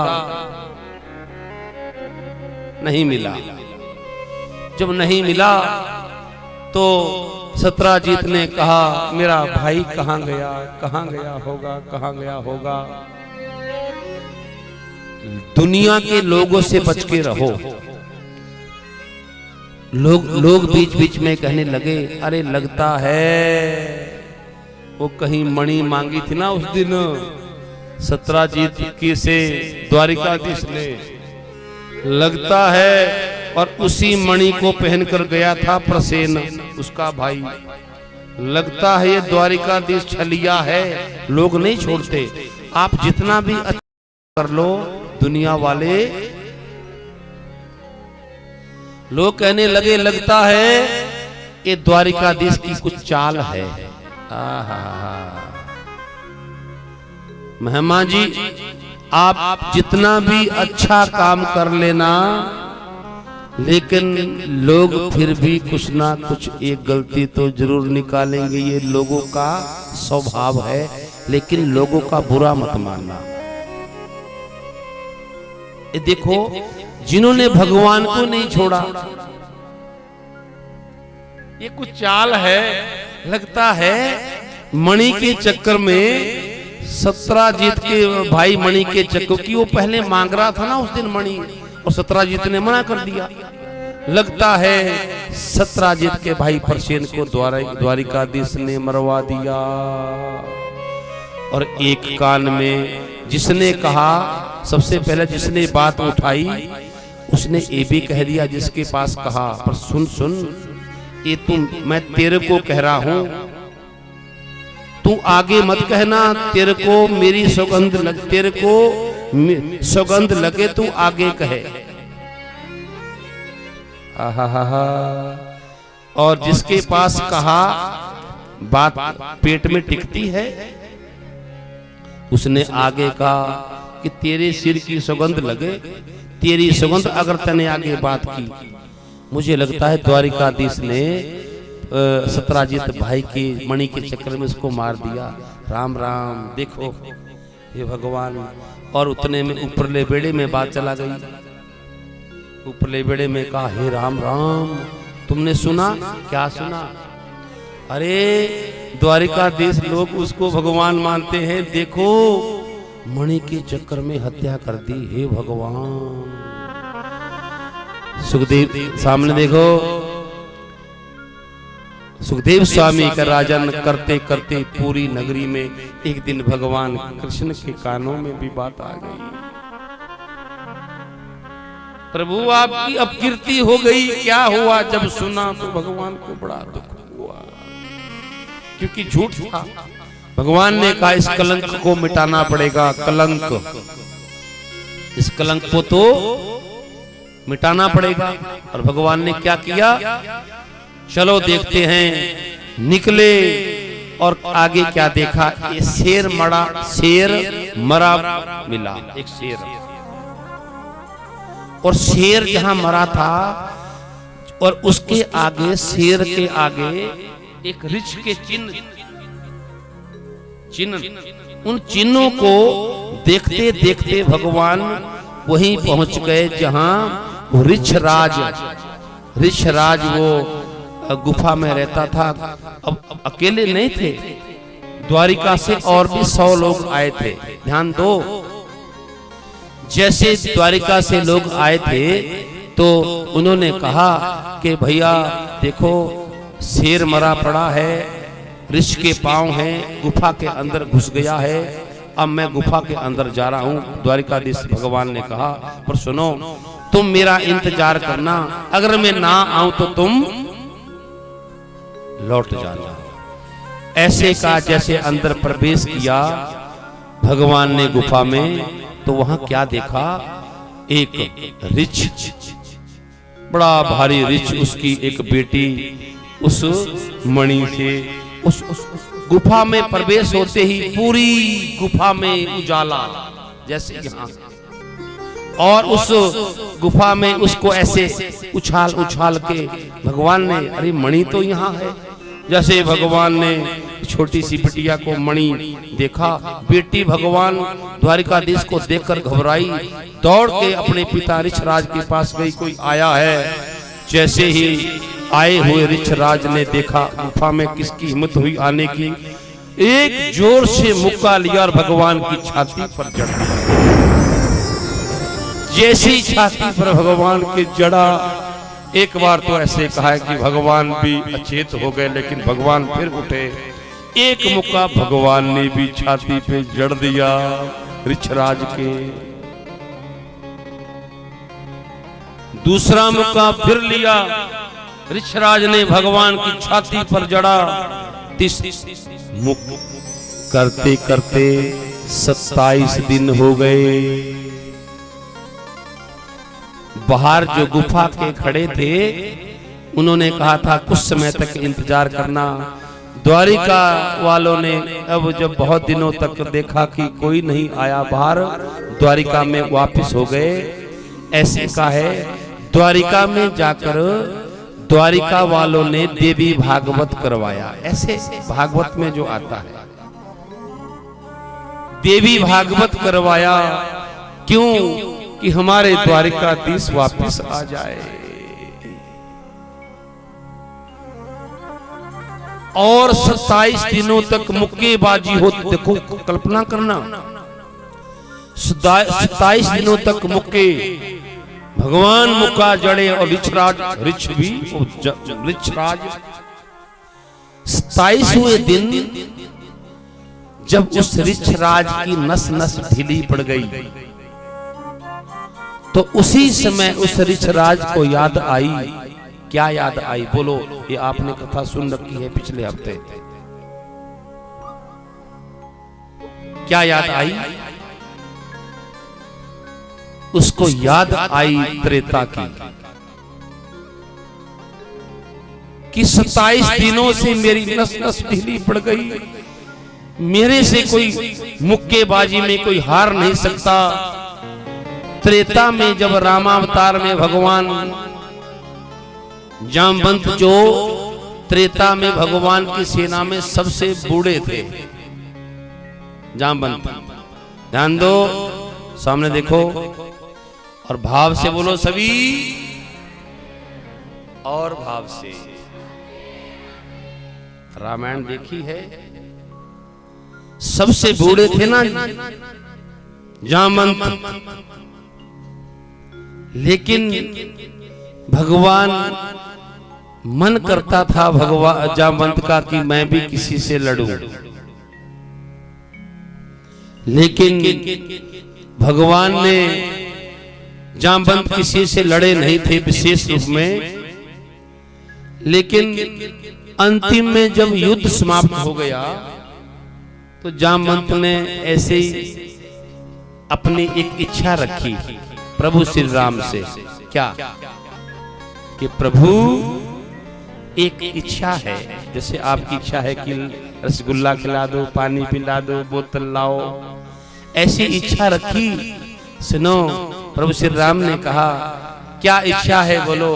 नहीं मिला। जब नहीं मिला तो सत्राजीत ने कहा, मेरा भाई कहां गया, कहां गया होगा, कहां गया होगा। दुनिया के लोगों से बच के रहो। लोग बीच बीच में कहने लगे, अरे लगता है वो कहीं मणि मांगी थी ना उस दिन, सत्राजीत की से द्वारिकाधीश ने लगता है और उसी मणि को पहनकर गया था प्रसेन उसका भाई। लगता है ये द्वारिकाधीश छलिया है, लोग नहीं छोड़ते। आप जितना भी अच्छा कर लो, दुनिया वाले लोग कहने लगे लगता है ये द्वारिकाधीश की कुछ चाल है। मेहमान जी, आप जितना भी अच्छा काम कर लेना, लेकिन लोग फिर भी कुछ ना कुछ एक गलती तो जरूर निकालेंगे। ये लोगों का स्वभाव है, लेकिन लोगों का बुरा मत मानना। ये देखो, जिन्होंने भगवान को नहीं छोड़ा, ये कुछ चाल है। लगता है मणि के चक्कर में, सत्राजीत के भाई मणि के चक्कर की, वो पहले मांग रहा था ना उस दिन मणि, और सत्राजीत ने मना कर दिया। लगता है सत्राजीत के भाई प्रसेन को द्वारिकाधीश ने मरवा दिया। और एक कान में जिसने कहा, सबसे पहले जिसने बात उठाई, उसने ये भी कह दिया जिसके पास कहा, पर सुन सुन, ये मैं तेरे को कह रहा हूं, तू आगे मत कहना, तेरे को मेरी सौगंध तेरे को सौगंध लगे, तू आगे कहे। और जिसके पास कहा बात पेट में टिकती है, उसने आगे कहा कि तेरे सिर की सौगंध लगे, तेरी सौगंध अगर तने आगे बात की। मुझे लगता है द्वारिकाधीश ने सत्राजीत भाई की मणि के चक्कर में उसको मार दिया। राम राम, देखो ये भगवान। और उतने में ऊपरले बेड़े में बात चला गई। ऊपरले बेड़े में कहा, हे राम राम, तुमने सुना? क्या सुना? अरे द्वारिकाधीश लोग उसको भगवान मानते हैं, देखो मणि के चक्कर में हत्या कर दी। हे भगवान। सुखदेव सामने देखो, सुखदेव स्वामी का राजन करते करते पूरी नगरी में एक दिन भगवान कृष्ण के कानों में भी बात आ गई। प्रभु आपकी अपकीर्ति हो गई। क्या हुआ? जब सुना तो भगवान को बड़ा दुख हुआ, क्योंकि झूठ था। भगवान ने कहा इस कलंक को मिटाना पड़ेगा। कलंक, इस कलंक को तो मिटाना पड़ेगा। और भगवान ने क्या किया? चलो देखते हैं। निकले और आगे क्या देखा? ये शेर मरा मिला, एक शेर। और शेर जहां मरा था, और उसके आगे, शेर के आगे एक ऋछ के चिन्ह। उन चिन्हों को देखते देखते भगवान वहीं पहुंच गए जहां ऋछराज वो गुफा में रहता था। अब अकेले नहीं थे, द्वारिका से और भी 100 लोग आए थे। ध्यान दो, जैसे द्वारिका से लोग आए थे तो उन्होंने कहा कि भैया देखो, शेर मरा पड़ा है, ऋष के पांव हैं, गुफा के अंदर घुस गया है, अब मैं गुफा के अंदर जा रहा हूं। द्वारिकाधीश भगवान ने कहा, पर सुनो, तुम मेरा इंतजार करना, अगर मैं ना आऊं तो तुम लौट जाना। ऐसे का जैसे अंदर प्रवेश किया भगवान ने गुफा में, तो वहां क्या देखा? एक ऋछ, बड़ा भारी ऋछ, उसकी एक बेटी उस मणि से उस गुफा में प्रवेश होते ही पूरी गुफा में उजाला, जैसे यहाँ। और उस गुफा में उसको ऐसे उछाल उछाल के भगवान ने, अरे मणि तो यहाँ है। जैसे भगवान ने छोटी सी बिटिया को मणि देखा, बेटी भगवान द्वारिकाधीश को देखकर घबराई, दौड़ के अपने पिता ऋछराज के पास गई, कोई आया है। जैसे ही आए हुए ऋछराज ने देखा गुफा में किसकी हिम्मत हुई आने की, एक जोर से मुक्का लिया और भगवान की छाती पर जड़ दिया। जैसी छाती पर भगवान के जड़ा, एक बार तो ऐसे कहा है कि भगवान भी अचेत हो गए, लेकिन भगवान फिर उठे। एक मुक्का भगवान ने भी छाती पे जड़ दिया। ऋक्षराज के। दूसरा मुक्का फिर लिया, ऋक्षराज ने भगवान की छाती पर जड़ा। मुख करते करते 27 दिन हो गए। बाहर जो गुफा के खड़े थे उन्होंने कहा था कुछ समय तक इंतजार करना। द्वारिका वालों ने अब जब बहुत दिनों तक देखा कि कोई नहीं आया बाहर, द्वारिका में वापस हो गए। ऐसे का है, द्वारिका में जाकर द्वारिका वालों ने देवी भागवत करवाया। ऐसे भागवत में जो आता है देवी भागवत करवाया, क्यों कि हमारे द्वारिकाधीश वापस आ जाए। और 27 दिनों तक मुक्केबाजी होती। देखो कल्पना करना, 27 दिनों तक मुक्के, भगवान मुक्का जड़े और ऋक्षराज, ऋक्षराज 27वें दिन जब उस ऋक्षराज की नस नस ढीली पड़ गई तो उसी समय उस ऋक्षराज को याद आई। क्या याद आई बोलो? ये आपने कथा सुन रखी है पिछले हफ्ते। क्या याद आई? उसको याद आई त्रेता की कि 27 दिनों से मेरी नस नस ढीली पड़ गई, मेरे से कोई मुक्केबाजी में कोई हार नहीं सकता। त्रेता में जब रामावतार में भगवान जामवंत, जो त्रेता में भगवान की सेना में सबसे बूढ़े थे, जामवंत, ध्यान दो, सामने देखो और भाव से बोलो सभी, और भाव से। रामायण देखी है, सबसे बूढ़े थे ना जामवंत, लेकिन भगवान मन करता था भगवान जामवंत का कि मैं भी किसी से लड़ूं, लेकिन भगवान ने जामवंत किसी से लड़े नहीं थे विशेष रूप में। लेकिन अंतिम में जब युद्ध समाप्त हो गया तो जामवंत ने ऐसे ही अपनी एक इच्छा रखी प्रभु श्री राम से। क्या? कि प्रभु एक इच्छा है, जैसे आपकी इच्छा है कि रसगुल्ला खिला दो, पानी पिला दो, बोतल लाओ, ऐसी इच्छा रखी। सुनो, प्रभु श्री राम ने कहा क्या इच्छा है बोलो?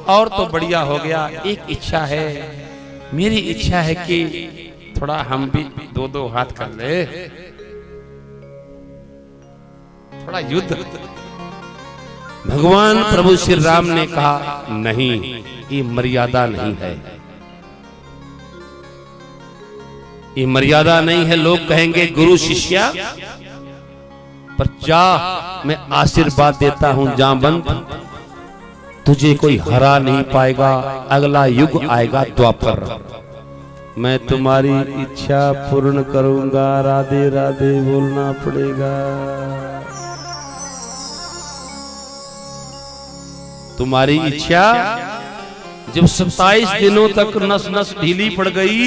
और तो बढ़िया हो गया, एक इच्छा है, मेरी इच्छा है कि थोड़ा हम भी दो दो हाथ कर ले, थोड़ा युद्ध। भगवान प्रभु श्री राम ने कहा नहीं, ये मर्यादा नहीं है, ये मर्यादा नहीं है। लोग कहेंगे गुरु शिष्या, पर जा, मैं आशीर्वाद देता हूं जामवंत, तुझे कोई हरा नहीं पाएगा। अगला युग आएगा द्वापर, मैं तुम्हारी इच्छा पूर्ण करूंगा। राधे राधे बोलना पड़ेगा। तुम्हारी इच्छा। जब 27 दिनों तक नस नस ढीली पड़ गई,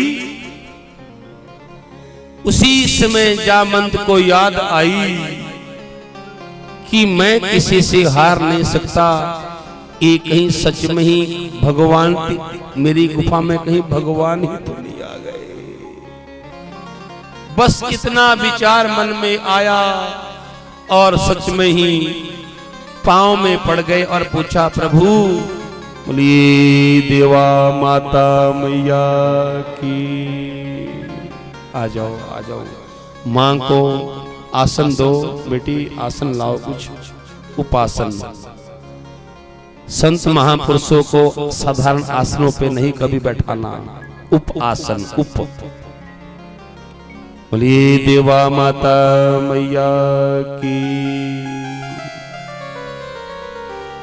उसी समय जामवंत को याद आई कि मैं किसी से हार नहीं सकता। ये कहीं सच में ही भगवान, मेरी गुफा में कहीं भगवान ही तो नहीं आ गए। बस इतना विचार मन में आया और सच में ही पांव में पड़ गए और पूछा प्रभु, बोलिए देवा माता मैया की, आ जाओ आ जाओ, मां को आसन दो, बेटी आसन लाओ, कुछ उपासन। संत महापुरुषों को साधारण आसनों पे नहीं कभी बैठाना, उप आसन, उप। बोलिए देवा माता मैया की।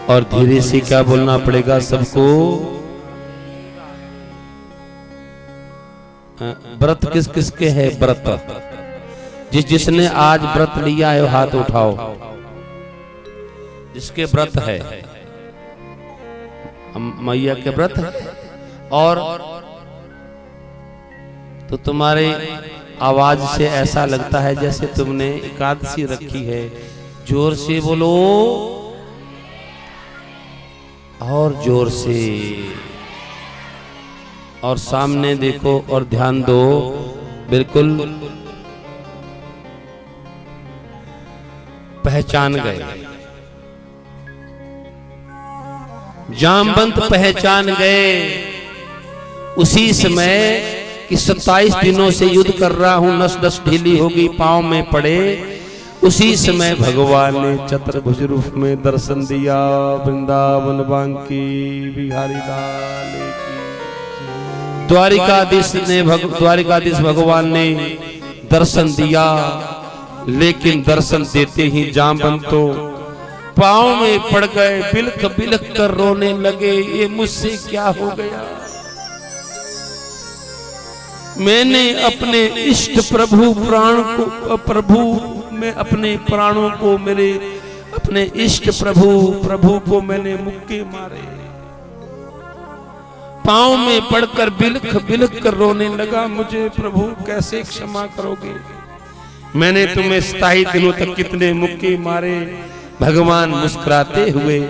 और धीरे से क्या बोलना पड़ेगा सबको? व्रत किस किस के है? व्रत जिसने आज व्रत लिया है हाथ उठाओ, जिसके व्रत है, मैया के व्रत है, और तो तुम्हारे आवाज से ऐसा लगता है जैसे तुमने एकादशी रखी है। जोर से बोलो, और जोर से, और सामने देखो और ध्यान दो। बिल्कुल पहचान गए, जामवंत पहचान गए उसी समय कि 27 दिनों से युद्ध कर रहा हूं, नस नस ढीली होगी, पांव में पड़े। उसी समय भगवान ने चतुर्भुज रूप में दर्शन दिया। वृंदावन बांकी बिहारी लाल की। द्वारिकाधीश भगवान ने दर्शन दिया, लेकिन दर्शन देते ही जामवंत तो पांव में पड़ गए, बिलख बिलख कर रोने लगे। ये मुझसे क्या हो गया? मैंने अपने इष्ट प्रभु प्राण को, प्रभु में अपने प्राणों को, मेरे अपने इष्ट प्रभु को मैंने मुक्के मारे। पांव में पड़कर बिलख बिलख कर रोने लगा। मुझे प्रभु कैसे क्षमा करोगे? मैंने तुम्हें 27 दिनों तक कितने मुक्के मारे। भगवान मुस्कुराते हुए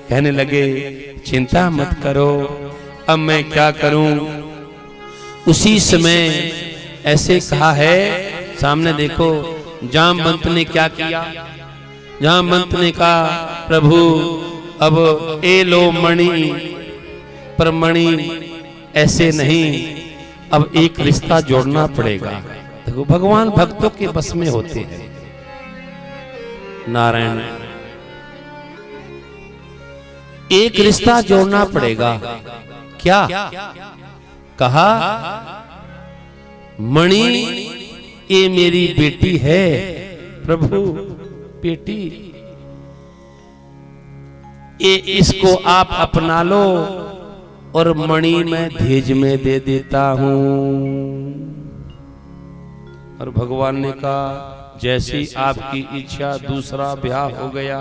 कहने लगे, चिंता मत करो, अब मैं क्या करूं? उसी समय ऐसे कहा है, सामने देखो जामवंत ने क्या किया। जामवंत ने कहा, प्रभु अब ए लो मणि, पर मणि ऐसे नहीं, अब एक रिश्ता जोड़ना पड़ेगा। देखो भगवान भक्तों के बस में होते हैं। नारायण, एक रिश्ता जोड़ना पड़ेगा। क्या कहा? मणि ये मेरी बेटी है प्रभु, बेटी, ये इसको आप अपना लो और मणि मैं धेज में दे देता हूं। और भगवान ने कहा, जैसी आपकी इच्छा। दूसरा ब्याह हो गया।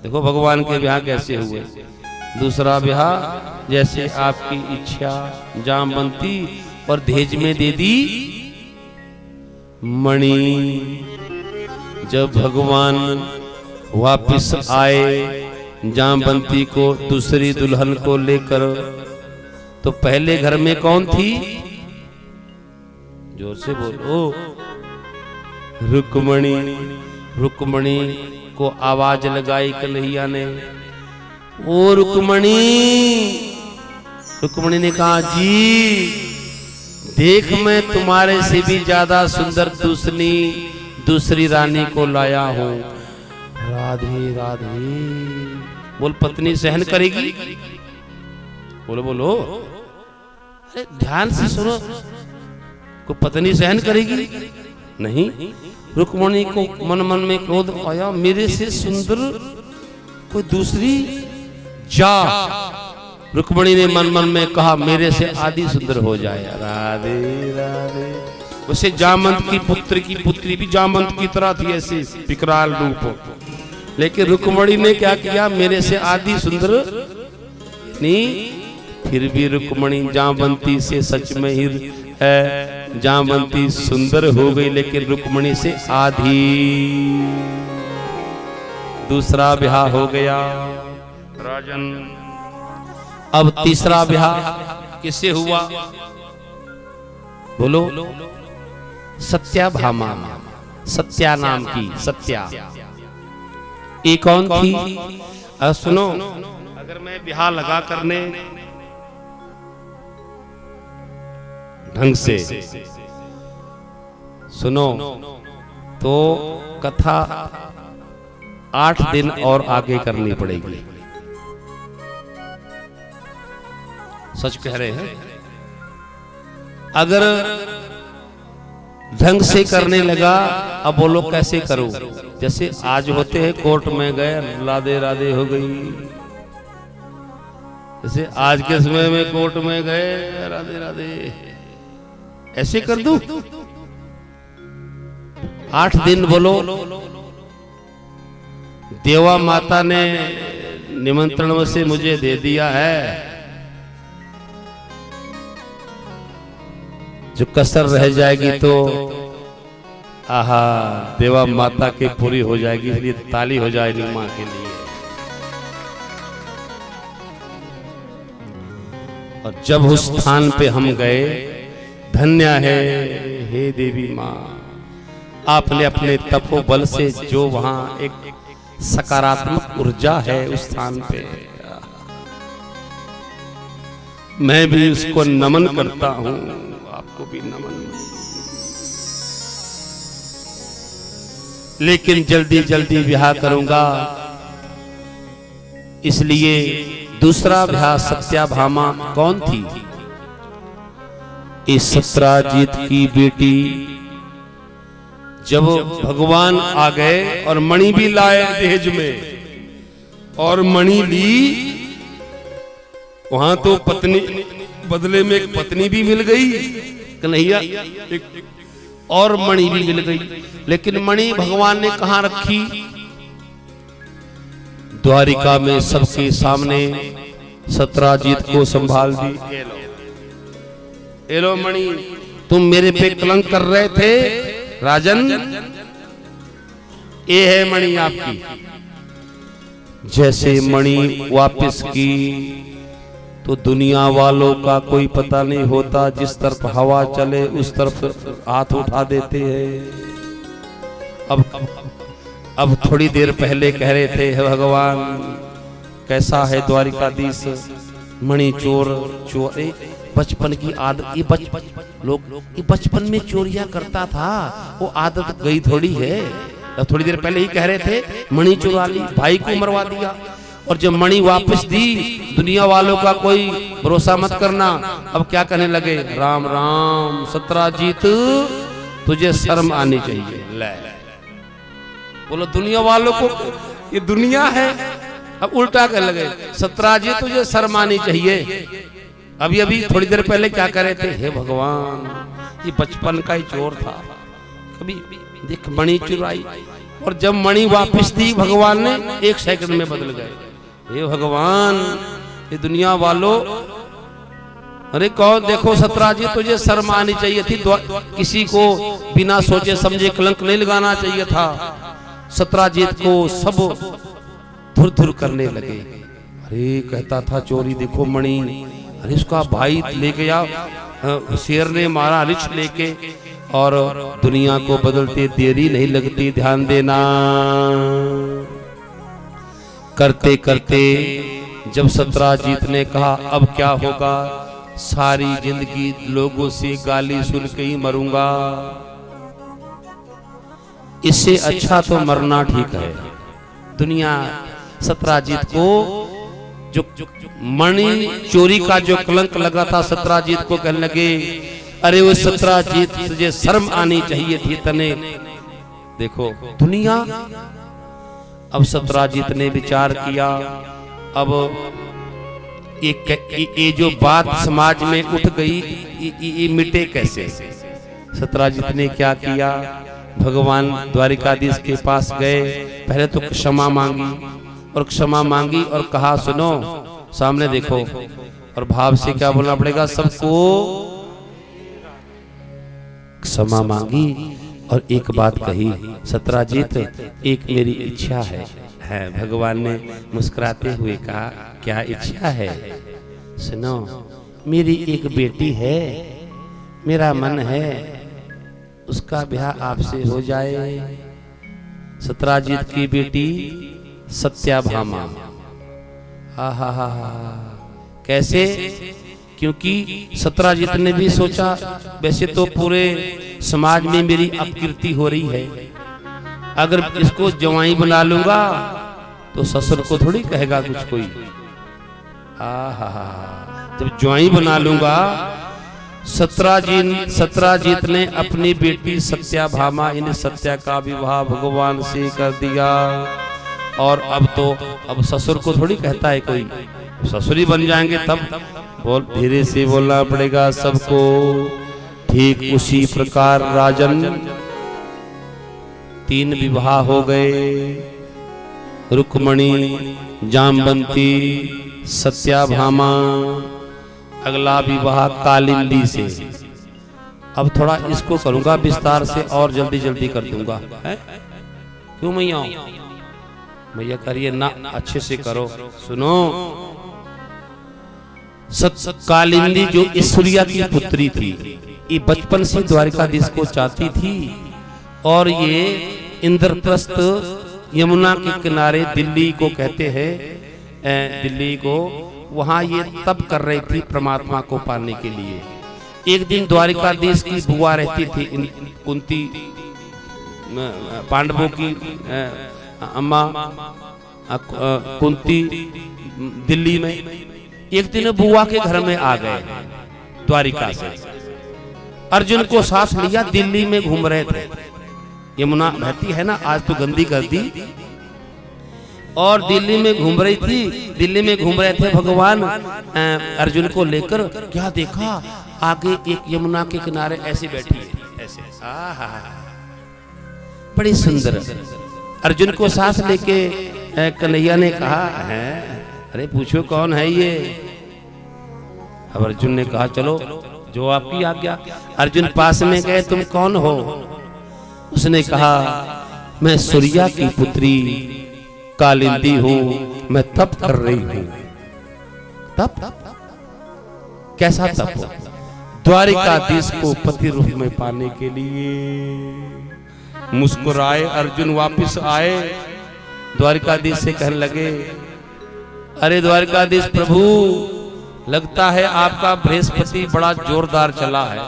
देखो भगवान के ब्याह कैसे हुए। दूसरा ब्याह जैसे आपकी इच्छा, जामवंती, और धेज में दे दी मणि। जब भगवान वापिस आए जामवंती को दूसरी दुल्हन को लेकर, तो पहले घर में कौन थी? जोर से बोलो, रुक्मणी। रुक्मणी को आवाज लगाई कन्हैया ने, ओ रुक्मणी। रुक्मणी ने कहा, जी देख, मैं तुम्हारे से भी ज्यादा सुंदर दूसरी रानी को लाया हूं। राधे राधे। बोल, पत्नी सहन करेगी? बोलो बोलो, अरे ध्यान से सुनो, को पत्नी सहन करेगी? नहीं। रुक्मणी को मन मन में क्रोध आया, मेरे से सुंदर कोई दूसरी जा। रुक्मणी ने मन मन में कहा, मेरे से आदि सुंदर हो जाए। राधे राधे। उसे जामवंत की पुत्री भी जामवंत की तरह थी, ऐसी विकराल रूप। लेकिन रुक्मणी ने क्या किया? मेरे से आदि सुंदर नहीं। फिर भी रुक्मणी जामवंती से सच में ही है, जामवंती सुंदर हो गई, लेकिन रुक्मणी से आधी। दूसरा ब्याह हो गया राजन। अब तीसरा ब्याह किससे हुआ? बोलो। सत्याभामा, सत्या नाम की। सत्या ये कौन थी? सुनो, अगर मैं ब्याह लगा करने ढंग से सुनो तो कथा 8 दिन और आगे करनी पड़ेगी। सच कह रहे हैं। अगर ढंग से करने लगा, अब बोलो कैसे करूं? जैसे आज होते हैं, कोर्ट में गए, राधे राधे हो गई। जैसे आज के समय में कोर्ट में गए, राधे राधे, ऐसे कर दूं? 8 दिन बोलो। देवा माता ने निमंत्रण से मुझे दे दिया है, जो कसर रह जाएगी तो आहा देवा माता की पूरी हो जाएगी, इसलिए ताली हो जाएगी मां के लिए। और जब उस स्थान पे हम गए, धन्य है हे देवी मां, आपने अपने तपोबल से जो वहां एक सकारात्मक ऊर्जा है उस स्थान पे, मैं भी उसको नमन करता हूं, आपको भी नमन। लेकिन जल्दी जल्दी विवाह करूंगा, इसलिए दूसरा विवाह सत्याभामा कौन थी? इस सत्राजित की बेटी। जब भगवान आ गए और मणि भी लाए दहेज में, और मणि ली, वहां तो पत्नी बदले में एक पत्नी भी मिल गई कन्हैया, और मणि भी मिल गई। लेकिन मणि भगवान ने कहां रखी? द्वारिका में सबके सामने सत्राजित को संभाल दी। एलो मणि, तुम मेरे पे कलंक कर रहे थे राजन, ये है मणि आपकी। जैसे मणि वापस की तो दुनिया वालों का कोई पता नहीं होता, जिस तरफ हवा चले उस तरफ हाथ उठा देते हैं। अब थोड़ी देर पहले कह रहे थे, हे भगवान कैसा है द्वारिकाधीश, मणि चोर चोर, बचपन की आदत, ये बचपन में चोरियां करता था, वो आदत गई थोड़ी है। थोड़ी देर पहले ही कह रहे थे मणि चुरा ली, भाई को मरवा दिया, और जब मणि वापस दी, दुनिया वालों का कोई भरोसा मत करना। अब क्या कहने लगे? राम राम सत्राजित, तुझे शर्म आनी चाहिए। ले बोलो दुनिया वालों को, ये दुनिया है। अब उल्टा कहने लगे, सत्राजित तुझे शर्म आनी चाहिए। अभी थोड़ी देर पहले क्या कर रहे थे? हे भगवान, ये बचपन का ही चोर था, कभी देख मणि चुराई, और जब मणि वापस दी भगवान ने 1 सेकंड में बदल गए। हे भगवान, ये दुनिया वालों, अरे कौन, देखो सत्राजित तुझे शर्म आनी चाहिए थी, किसी को बिना सोचे समझे कलंक नहीं लगाना चाहिए था। सत्राजित को सब धुर धुर करने लगे। अरे कहता था चोरी, देखो मणि, अरे उसका भाई ले गया, शेर ने मारा रिछ लेके, और दुनिया को बदलते देरी नहीं लगती, ध्यान देना। करते करते जब सत्राजित ने कहा अब क्या होगा, सारी जिंदगी लोगों से गाली सुन के ही मरूंगा, इससे अच्छा तो मरना ठीक है। दुनिया सत्राजित को जो मणि चोरी का जो कलंक लगा था, सत्राजित को कहने लगे, अरे वो सत्राजित तुझे शर्म आनी चाहिए थी तने। देखो दुनिया, अब सत्राजित ने विचार किया, अब ये जो बात समाज में उठ गई, ये मिटे कैसे? सत्राजित ने क्या किया? भगवान द्वारिकाधीश के पास गए, पहले तो क्षमा मांगी, और क्षमा मांगी और कहा सुनो, सामने देखो, और भाव से क्या बोलना पड़ेगा? सबको क्षमा मांगी और एक बात कही, सत्राजित एक मेरी इच्छा है। भगवान ने मुस्कुराते हुए कहा, क्या इच्छा है? सुनो, मेरी एक बेटी है, मेरा मन है उसका ब्याह आपसे हो जाए। सत्राजित की बेटी सत्याभामा। हा, कैसे? क्योंकि सत्राजित ने भी सोचा, वैसे तो पूरे समाज में मेरी अपकीर्ति हो रही है, अगर इसको जवाई बना लूंगा तो ससुर को थोड़ी कहेगा कुछ कोई। जब जवाई बना लूंगा, सत्राजित ने अपनी बेटी सत्याभामा, इन सत्या का विवाह भगवान से कर दिया, और अब ससुर को थोड़ी कहता है कोई, ससुरी बन जाएंगे तब बोल, धीरे से बोलना पड़ेगा सबको। ठीक उसी प्रकार राजन, 3 विवाह हो गए, रुक्मणी, जामवंती, सत्याभामा। अगला विवाह कालिंदी से। अब थोड़ा इसको करूंगा विस्तार से और जल्दी जल्दी कर दूंगा, है? क्यों मैया? मैया करिए ना, अच्छे से करो। सुनो, कालिंदी जो ईश्वरिया की पुत्री थी, ये बचपन से द्वारिकाधीश को चाहती थी और ये इंद्रप्रस्थ यमुना के किनारे दिल्ली को कहते हैं, दिल्ली को, वहां ये तप कर रही थी परमात्मा को पाने के लिए। एक दिन द्वारिकाधीश की बुआ रहती थी, कुंती, पांडवों की अम्मा कुंती दिल्ली में। एक दिन बुआ के घर में आ गए द्वारिका से, अर्जुन को साथ लिया, दिल्ली में घूम रहे थे। यमुना बहती है ना, आज तो गंदी कर दी, और दिल्ली में घूम रही थी, दिल्ली में घूम रहे थे भगवान अर्जुन को लेकर। क्या देखा, आगे एक यमुना के किनारे ऐसी बैठी है, ऐसे, बड़ी सुंदर। अर्जुन को साथ लेके कन्हैया ने कहा, है अरे पूछो कौन है ये? अब अर्जुन ने कहा चलो जो आपकी आज्ञा। अर्जुन पास में गए, तुम कौन हो? उसने कहा मैं सूर्या की पुत्री कालिंदी हूं, मैं तप कर रही हूं। तप? कैसा तप? द्वारिकाधीश को पति रूप में पाने के लिए। मुस्कुराए अर्जुन, वापस आए, द्वारिकाधीश से कहने लगे, अरे द्वारिकाधीश प्रभु, लगता है आपका बृहस्पति बड़ा जोरदार चला है,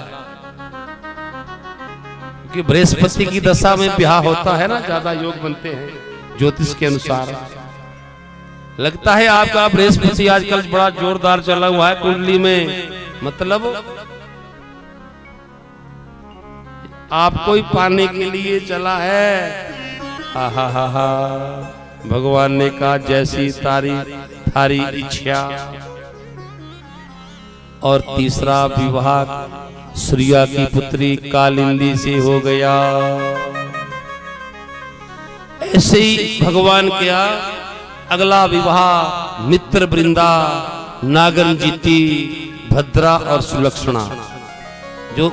क्योंकि बृहस्पति की दशा में ब्याह होता है ना, ज्यादा योग बनते हैं ज्योतिष के अनुसार। लगता है आपका बृहस्पति आजकल बड़ा जोरदार चला हुआ है कुंडली में, मतलब आपको ही पाने के लिए चला है। हा हा हा हा। भगवान ने कहा जैसी थारी इच्छा। और तीसरा विवाह सूर्या की पुत्री कालिंदी से हो गया। ऐसे ही भगवान किया। अगला विवाह मित्र वृंदा, नागनजीती, भद्रा और सुलक्षणा, जो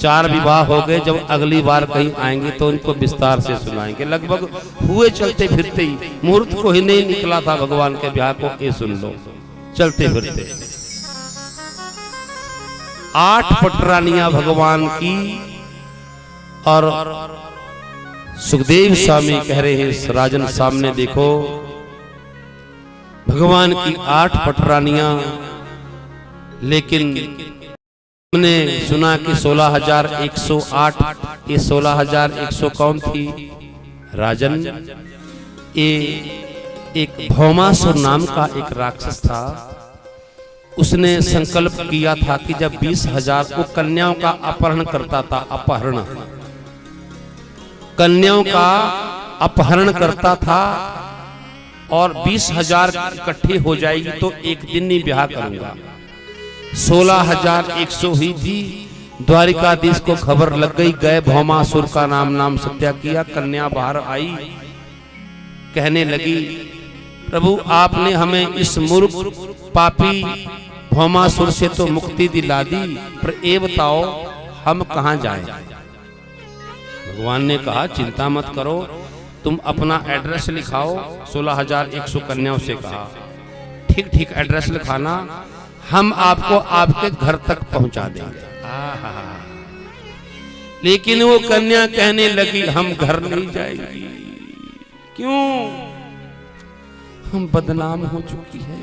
4 विवाह हो गए। जब अगली बार कहीं आएंगे तो उनको विस्तार से सुनाएंगे। लगभग हुए चलते फिरते ही, मुहूर्त को ही नहीं निकला था भगवान के ब्याह को, ये सुन लो, चलते फिरते 8 पटरानियां भगवान की। और सुखदेव स्वामी कह रहे हैं, राजन सामने देखो, भगवान की 8 पटरानियां, लेकिन हमने सुना कि 16,108, ये 16,100 कौन थी? राजन, ये एक भौमासुर नाम का एक राक्षस था। उसने संकल्प किया था कि जब 20,000 को कन्याओं का अपहरण करता था, अपहरण, कन्याओं का अपहरण करता था, और 20,000 इकट्ठे हो जाएगी तो एक दिन ही ब्याह करूंगा। 16,100 ही थी। द्वारिकाधीश को खबर लग गई, गए भौमासुर का नाम सत्या किया। कन्या बाहर आई, कहने लगी, प्रभु आपने हमें इस मूर्ख पापी भौमासुर से तो मुक्ति दिला दी, पर ये बताओ हम कहां जाएं? भगवान ने कहा चिंता मत करो, तुम अपना एड्रेस लिखाओ। 16,100 कन्याओं से कहा, ठीक ठीक एड्रेस लिखाना, हम आपको आपके घर तक पहुंचा देंगे। लेकिन वो कन्या कहने लगी, हम घर नहीं जाएंगी। क्यों? हम बदनाम हो चुकी है।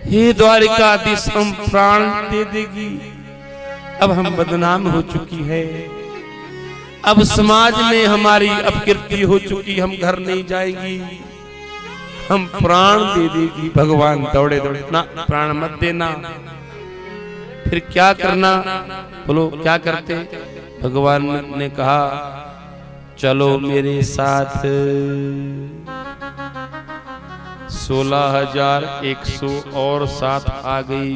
हे द्वारिकाधीश, हम प्राण दे देगी, अब हम बदनाम हो चुकी है, अब समाज में हमारी अपकीर्ति हो चुकी, हम घर नहीं जाएगी, हम प्राण दे देगी। भगवान दौड़े दौड़े, ना प्राण मत देना। फिर क्या करना? बोलो क्या करते? भगवान ने कहा चलो मेरे साथ। 16,100 और 7 आ गई।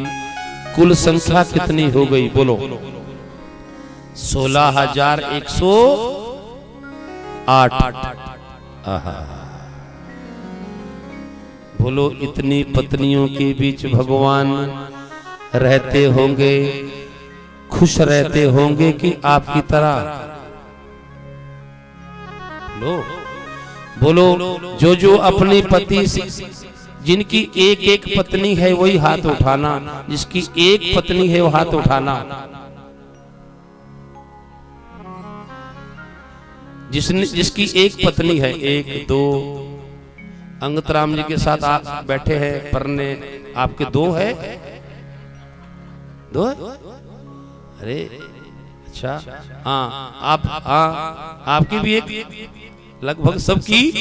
कुल संख्या कितनी हो गई? बोलो 16,108। आहा, बोलो इतनी पत्नियों के बीच भगवान रहते होंगे, खुश रहते होंगे कि आपकी तरह? बोलो जो अपने पति से, जिनकी एक एक पत्नी है वही हाथ उठाना, जिसकी एक पत्नी है वो हाथ उठाना। जिसकी एक पत्नी है, 1 2, अंगतराम जी के साथ आप बैठे हैं पढ़ने, आपके 2 है? 2? अरे अच्छा, हाँ आपकी भी एक, लगभग सबकी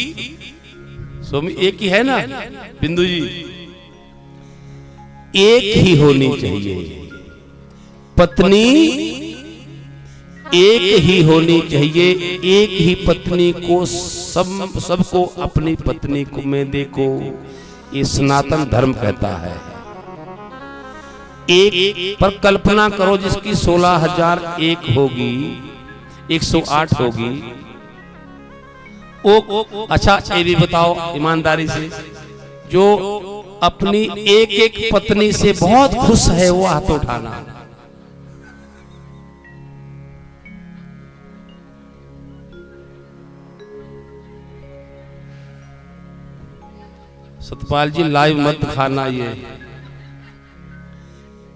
स्वामी एक ही है ना बिंदु जी? एक ही होनी चाहिए पत्नी, एक ही होनी चाहिए। एक ही पत्नी को सबको अपनी पत्नी को में देखो, ये सनातन धर्म कहता है। एक पर कल्पना करो जिसकी 16,001 होगी, 108 होगी। अच्छा ये भी बताओ ईमानदारी से, जो अपनी एक एक पत्नी से बहुत खुश है वो हाथ उठाना। सतपाल जी लाइव मत खाना, ये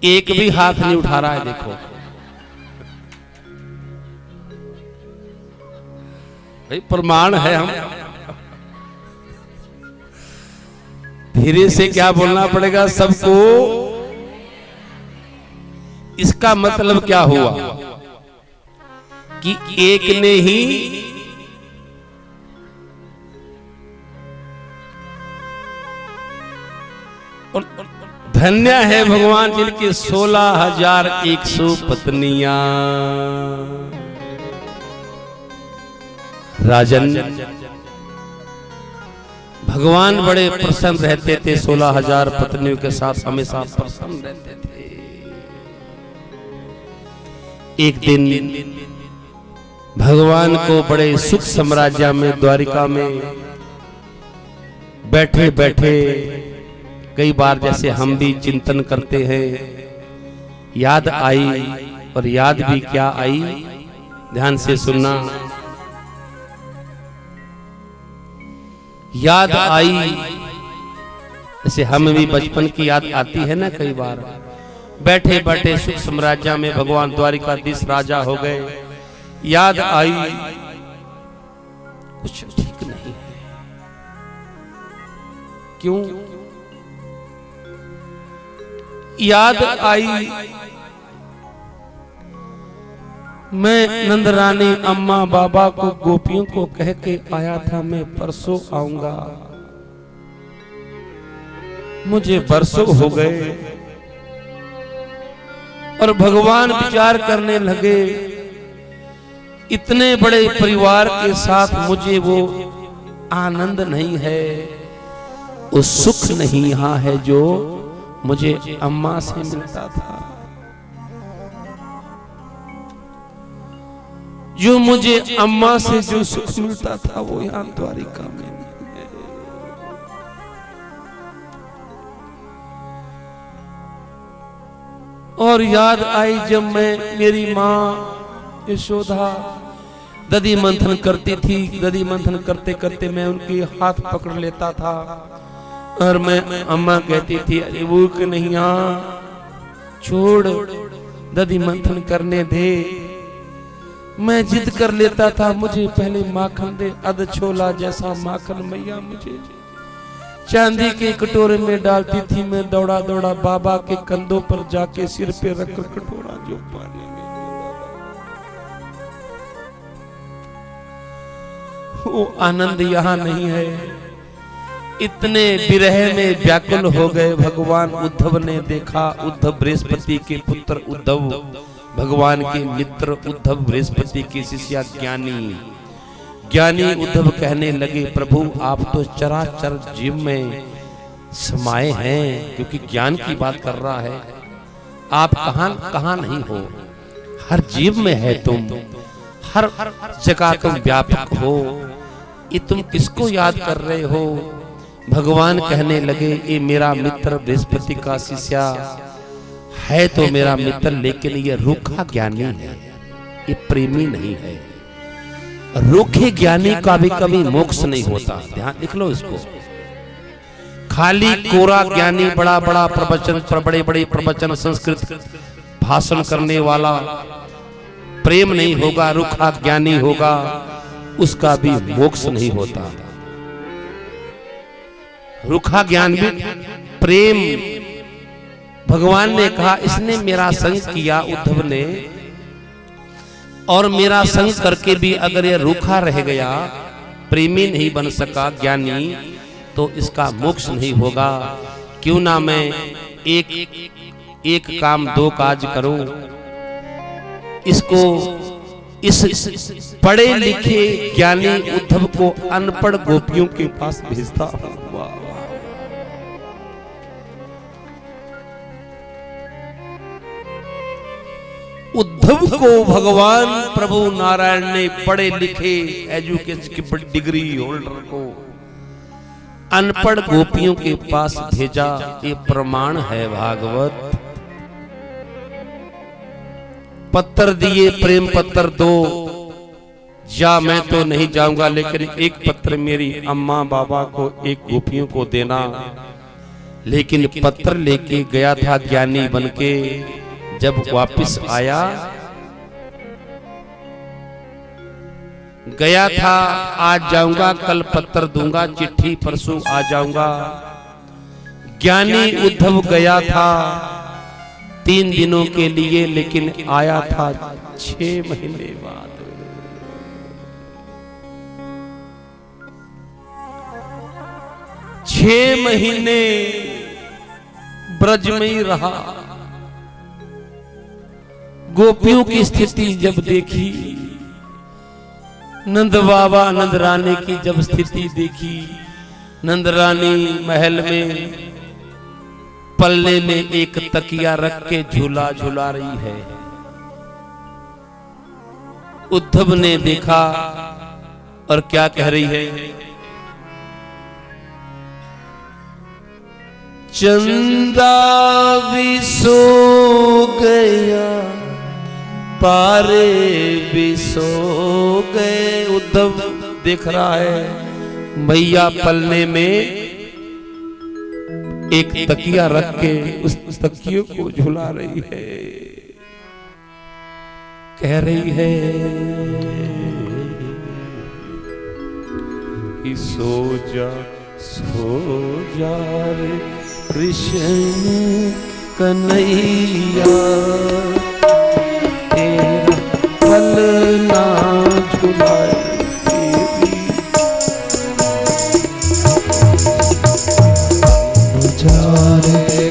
एक भी हाथ नहीं उठा रहा है, देखो भाई प्रमाण है। हम धीरे से क्या बोलना पड़ेगा सबको। इसका मतलब क्या हुआ कि एक ने ही धन्य है भगवान जिनके 16,100 पत्नियां। राजन भगवान बड़े प्रसन्न रहते थे, 16,000 पत्नियों के साथ हमेशा प्रसन्न रहते थे। एक दिन भगवान को बड़े सुख साम्राज्य में, द्वारिका में बैठे बैठे कई बार जैसे हम भी चिंतन करते हैं, याद आई, और याद भी क्या आई, ध्यान से सुनना। याद आई जैसे हम भी बचपन की याद आती है ना, कई बार बैठे बैठे सुख साम्राज्य में भगवान द्वारिकाधीश राजा हो गए, याद आई कुछ ठीक नहीं है। क्यों याद आई? मैं नंदरानी अम्मा बाबा को, गोपियों को कह के आया था मैं परसों आऊंगा, मुझे बरसों हो गए। और भगवान विचार करने लगे, इतने बड़े परिवार के साथ मुझे वो आनंद नहीं है, वो सुख नहीं यहाँ है जो मुझे अम्मा से मिलता था, जो मुझे अम्मा से जो सुख मिलता था वो यहाँ द्वारिका में नहीं है। और याद आई जब मैं, मेरी माँ यशोदा दधी मंथन करती थी, दधी मंथन करते करते मैं उनके हाथ पकड़ लेता था और मैं, अम्मा कहती थी अरे वो नहीं, छोड़ दधी मंथन करने दे। मैं जिद कर लेता था, मुझे पहले माखन दे, अध छोला जैसा माखन मैया मुझे चांदी के कटोरे में डालती थी। मैं दौड़ा दौड़ा बाबा के कंधों पर जाके सिर पे रखकर कटोरा जो पानी में, वो आनंद यहाँ नहीं है। इतने विरह में व्याकुल हो गए भगवान। उद्धव ने देखा, उद्धव बृहस्पति के पुत्र उद्धव, भगवान के मित्र उद्धव बृहस्पति के शिष्य ज्ञानी उद्धव कहने लगे प्रभु आप तो चराचर जीव में समाये हैं, क्योंकि ज्ञान की बात कर रहा है, आप कहां नहीं हो, हर जीव में है तुम, हर जगह तुम व्यापक हो। ये तुम किसको याद कर रहे हो? भगवान कहने लगे, ये मेरा मित्र बृहस्पति का शिष्य है तो मेरा मित्र, लेकिन ये रूखा ज्ञानी है, ये प्रेमी नहीं है। रूखे ज्ञानी का भी कभी मोक्ष नहीं होता, ध्यान लिख लो इसको। खाली कोरा ज्ञानी बड़ा बड़ा प्रवचन, बड़े बड़े प्रवचन, संस्कृत भाषण करने वाला प्रेम नहीं होगा, रूखा ज्ञानी होगा, उसका भी मोक्ष नहीं होता। रूखा ज्ञान भी प्रेम, भगवान ने कहा इसने मेरा संग किया उद्धव ने, और मेरा संग करके भी अगर ये रूखा रह गया, प्रेमी नहीं बन सका ज्ञानी, तो इसका मोक्ष नहीं होगा। क्यों ना मैं एक काम दो काज करूं, इसको इस पढ़े लिखे ज्ञानी उद्धव को अनपढ़ गोपियों के पास भेजता हूं। उद्धव को भगवान प्रभु नारायण ने पढ़े लिखे एजुकेशन की बड़ी डिग्री होल्डर को अनपढ़ गोपियों के पास भेजा। ये प्रमाण है भागवत। पत्थर दिए, प्रेम पत्थर दो, जा मैं तो नहीं जाऊंगा, लेकिन एक पत्र मेरी अम्मा बाबा को, एक गोपियों को देना। लेकिन पत्र लेके गया था ज्ञानी बनके, जब वापस आया, गया था आज जाऊंगा, कल पत्र दूंगा, चिट्ठी परसों आ जाऊंगा। ज्ञानी उद्धव गया था 3 दिनों के लिए, लेकिन आया था 6 महीने बाद। छह महीने ब्रज में ही रहा। गोपियों की स्थिति जब देखी, नंद बाबा नंद रानी की जब स्थिति देखी, नंद रानी महल में पल्ले में एक तकिया रख के झूला झूला रही है। उद्धव ने देखा और क्या कह रही है? चंदा भी सो गया, तारे भी सो गए। उद्धव देख रहा है मैया पलने में एक तकिया रख के उस तकियों को झुला रही है। कह रही है कि सो जा रे कृष्ण कन्हैया, तेरा पलना झुलाए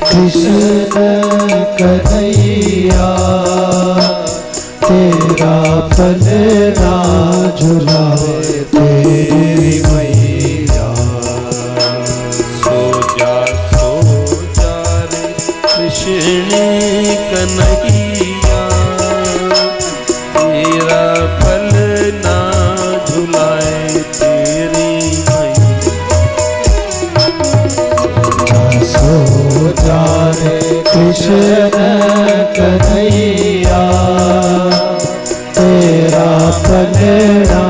कृष्ण कन्हैया, तेरा पलना झुलाए तेरी मैया। सो जा रे कृष्ण कन्हैया, तेरा पलना झुलाए तेरी सो जा रे कृष्ण कन्हैया, तेरा पलना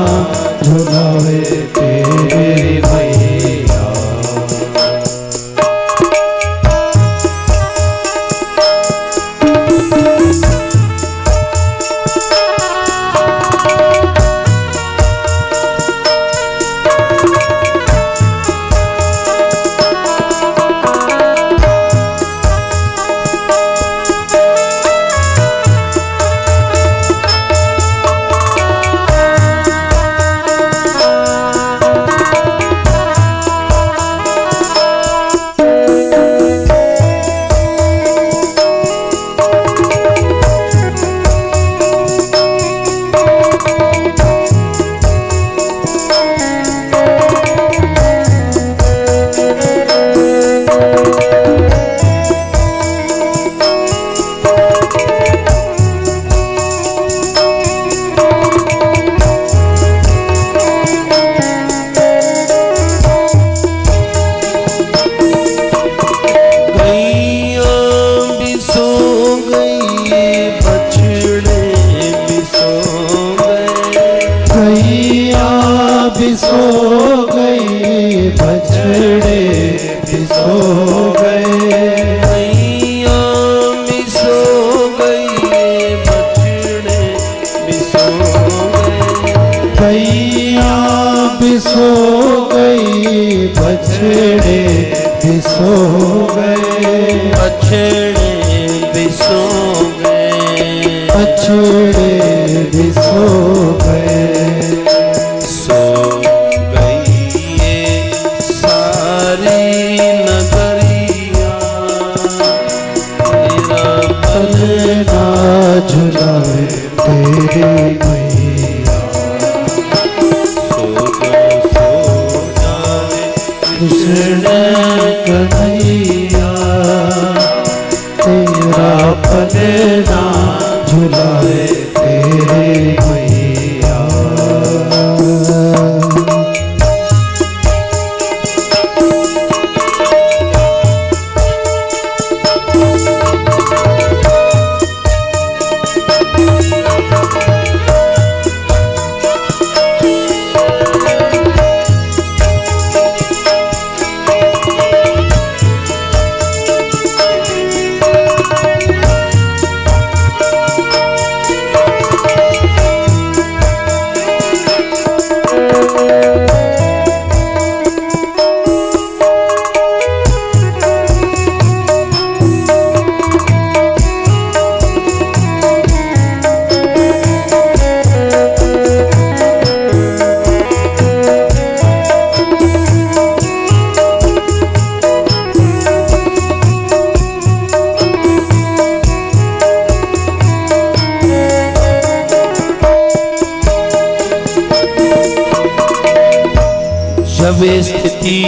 सो गए, मैया भी सो गई, बछड़े भी सो गए, भैया भी सो गई, बछड़े भी सो गए, बछड़े भी सो गए, बछड़े भी सो गए। सो गई ये सारी नगरिया, तेरा पलना झुलाए तेरे मैया, सो जाए कृष्ण कन्हैया, तेरा पलना झुलाए तेरे मैया। जब ये स्थिति,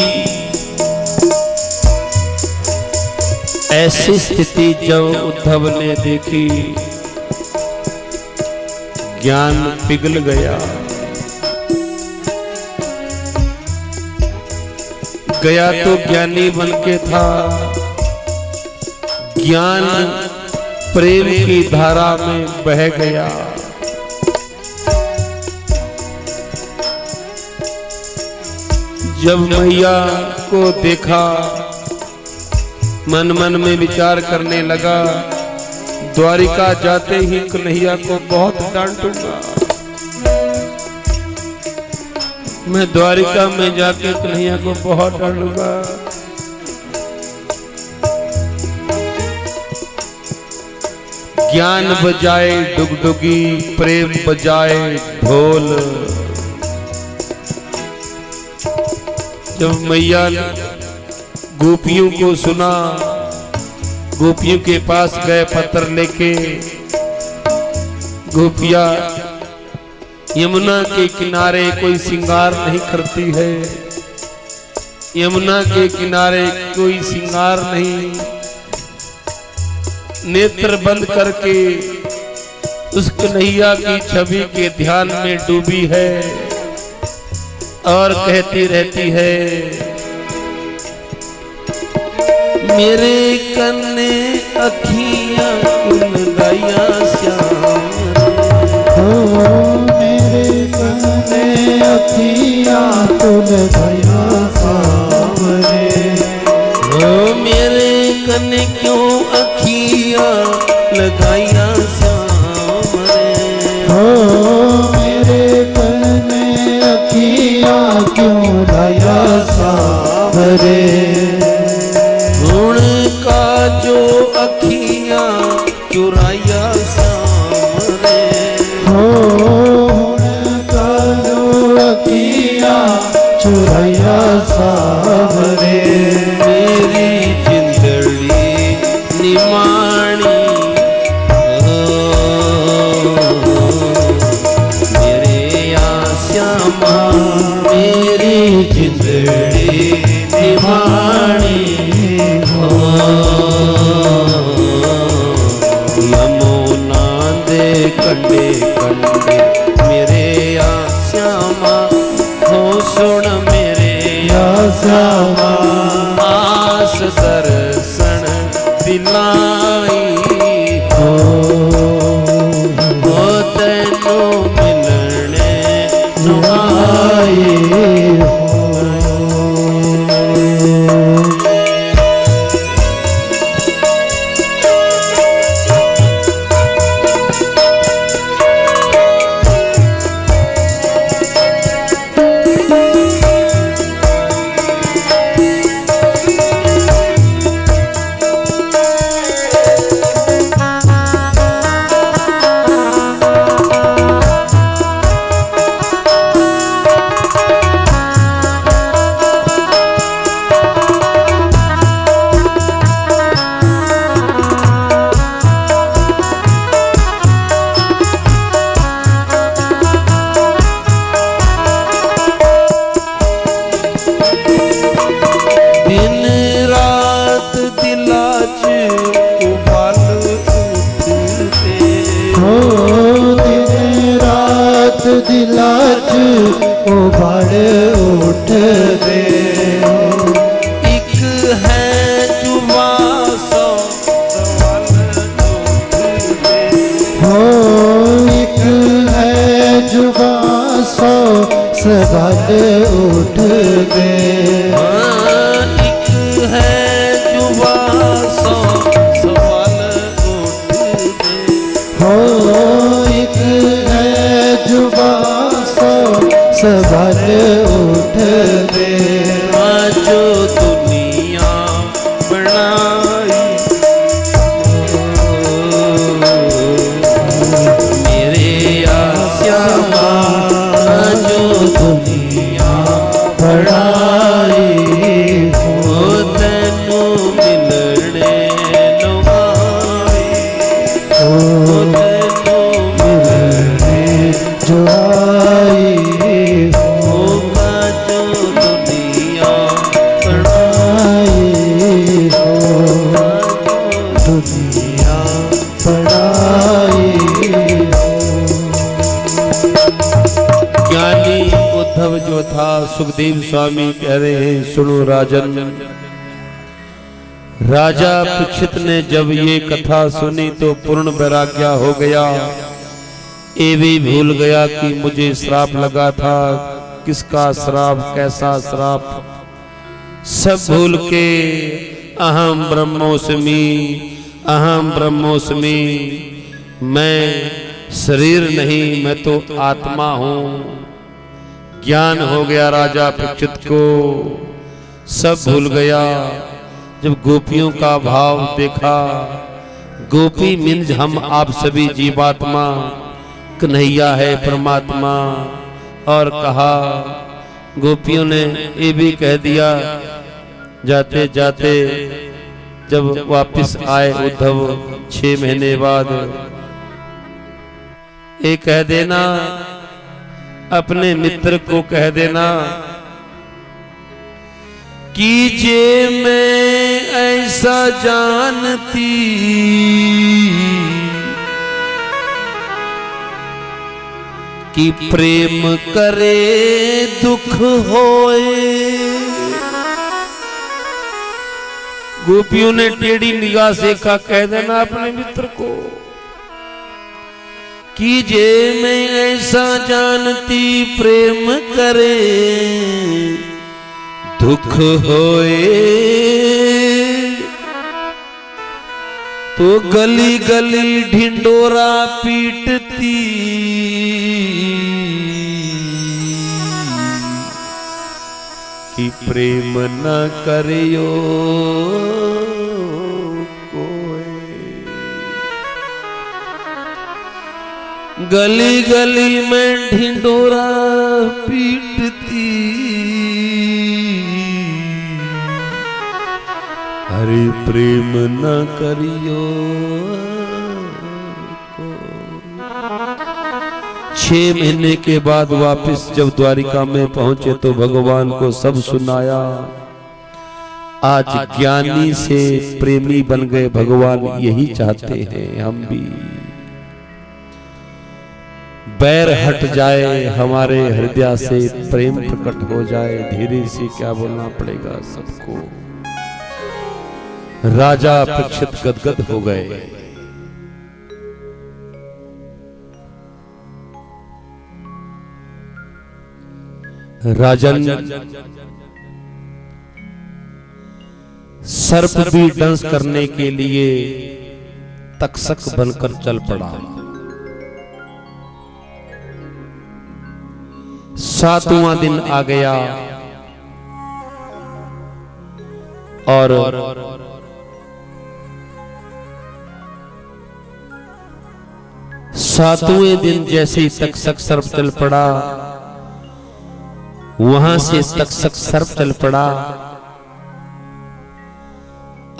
ऐसी स्थिति जब उद्धव ने देखी, ज्ञान पिघल गया, गया तो ज्ञानी बन के था, ज्ञान प्रेम की धारा में बह गया। जब मैया को देखा, मन मन में विचार करने लगा, द्वारिका जाते ही कन्हैया को बहुत डांटूंगा, मैं द्वारिका में जाके कन्हैया को बहुत डांटूंगा। ज्ञान बजाए डुगडुगी, प्रेम बजाए ढोल। जब मैया गोपियों को सुना, गोपियों के पास गए पत्थर लेके, गोपिया यमुना के किनारे कोई श्रृंगार नहीं करती है, यमुना के किनारे कोई श्रृंगार नहीं, नेत्र बंद करके उस कन्हैया की छवि के ध्यान में डूबी है और कहती रहती है, मेरे कन्ने अखियां कुल दया श्याम, मेरे कन्ने अखियां कुल दया श्याम रे, मेरे कन्ने क्यों अखियां लगाया श्याम रे, मेरे कन्ने अखियां क्यों दया श्याम रे, उनका जो अखियां चुराया श्याम रे, उनका जो अखियां चुराया श्याम रे, मेरी जिंदड़ी निमाणी, मेरे श्यामा मेरी जिंदड़ी निमाणी, यमुना दे कंडे कंडे मेरे श्यामा, हो सुन मेरे श्यामा, आस दर्शन दिलाई, हो तेनो मिलने नुआई, सुखदेव स्वामी कह रहे हैं, सुनो राजन। राजा परीक्षित ने जब ये कथा सुनी तो पूर्ण वैराग्य हो गया। ये भी भूल गया कि मुझे श्राप लगा था, किसका श्राप, कैसा श्राप, सब भूल के अहम ब्रह्मोस्मि, अहम ब्रह्मोस्मि, मैं शरीर नहीं, मैं तो आत्मा हूं। ज्ञान हो गया राजा परीक्षित को, सब भूल गया। जब गोपियों का भाव देखा, गोपी मीन्स हम आप सभी जीवात्मा, कन्हैया है परमात्मा। और कहा, गोपियों ने ये भी कह दिया जाते जाते, जब वापस आए उद्धव 6 महीने बाद, ये कह देना अपने मित्र को, कह देना कीजिए मैं ऐसा जानती, कि प्रेम करे दुख होए। गोपियों ने टेढ़ी निगाह से कहा, कह देना अपने मित्र को, कीजिए मैं ऐसा जानती, प्रेम करे दुख होए। तो गली गली ढिंडोरा पीटती, कि प्रेम न करियो कोई। गली गली में ढिंडोरा पीटती, हरे प्रेम न करियो को। 6 महीने के बाद वापस जब द्वारिका में पहुंचे तो भगवान को सब सुनाया। आज ज्ञानी से प्रेमी बन गए भगवान, यही चाहते हैं हम भी। बैर हट जाए, हमारे हृदय से प्रेम प्रकट हो जाए। धीरे से क्या बोलना पड़ेगा सबको। राजा परीक्षित गदगद हो गए। राजन सर्प भी दंश करने के लिए तक्षक बनकर चल पड़ा। 7वां दिन आ गया और 7वें दिन जैसे ही तक्षक सर्प चल पड़ा, वहां से तक्षक सर्प चल पड़ा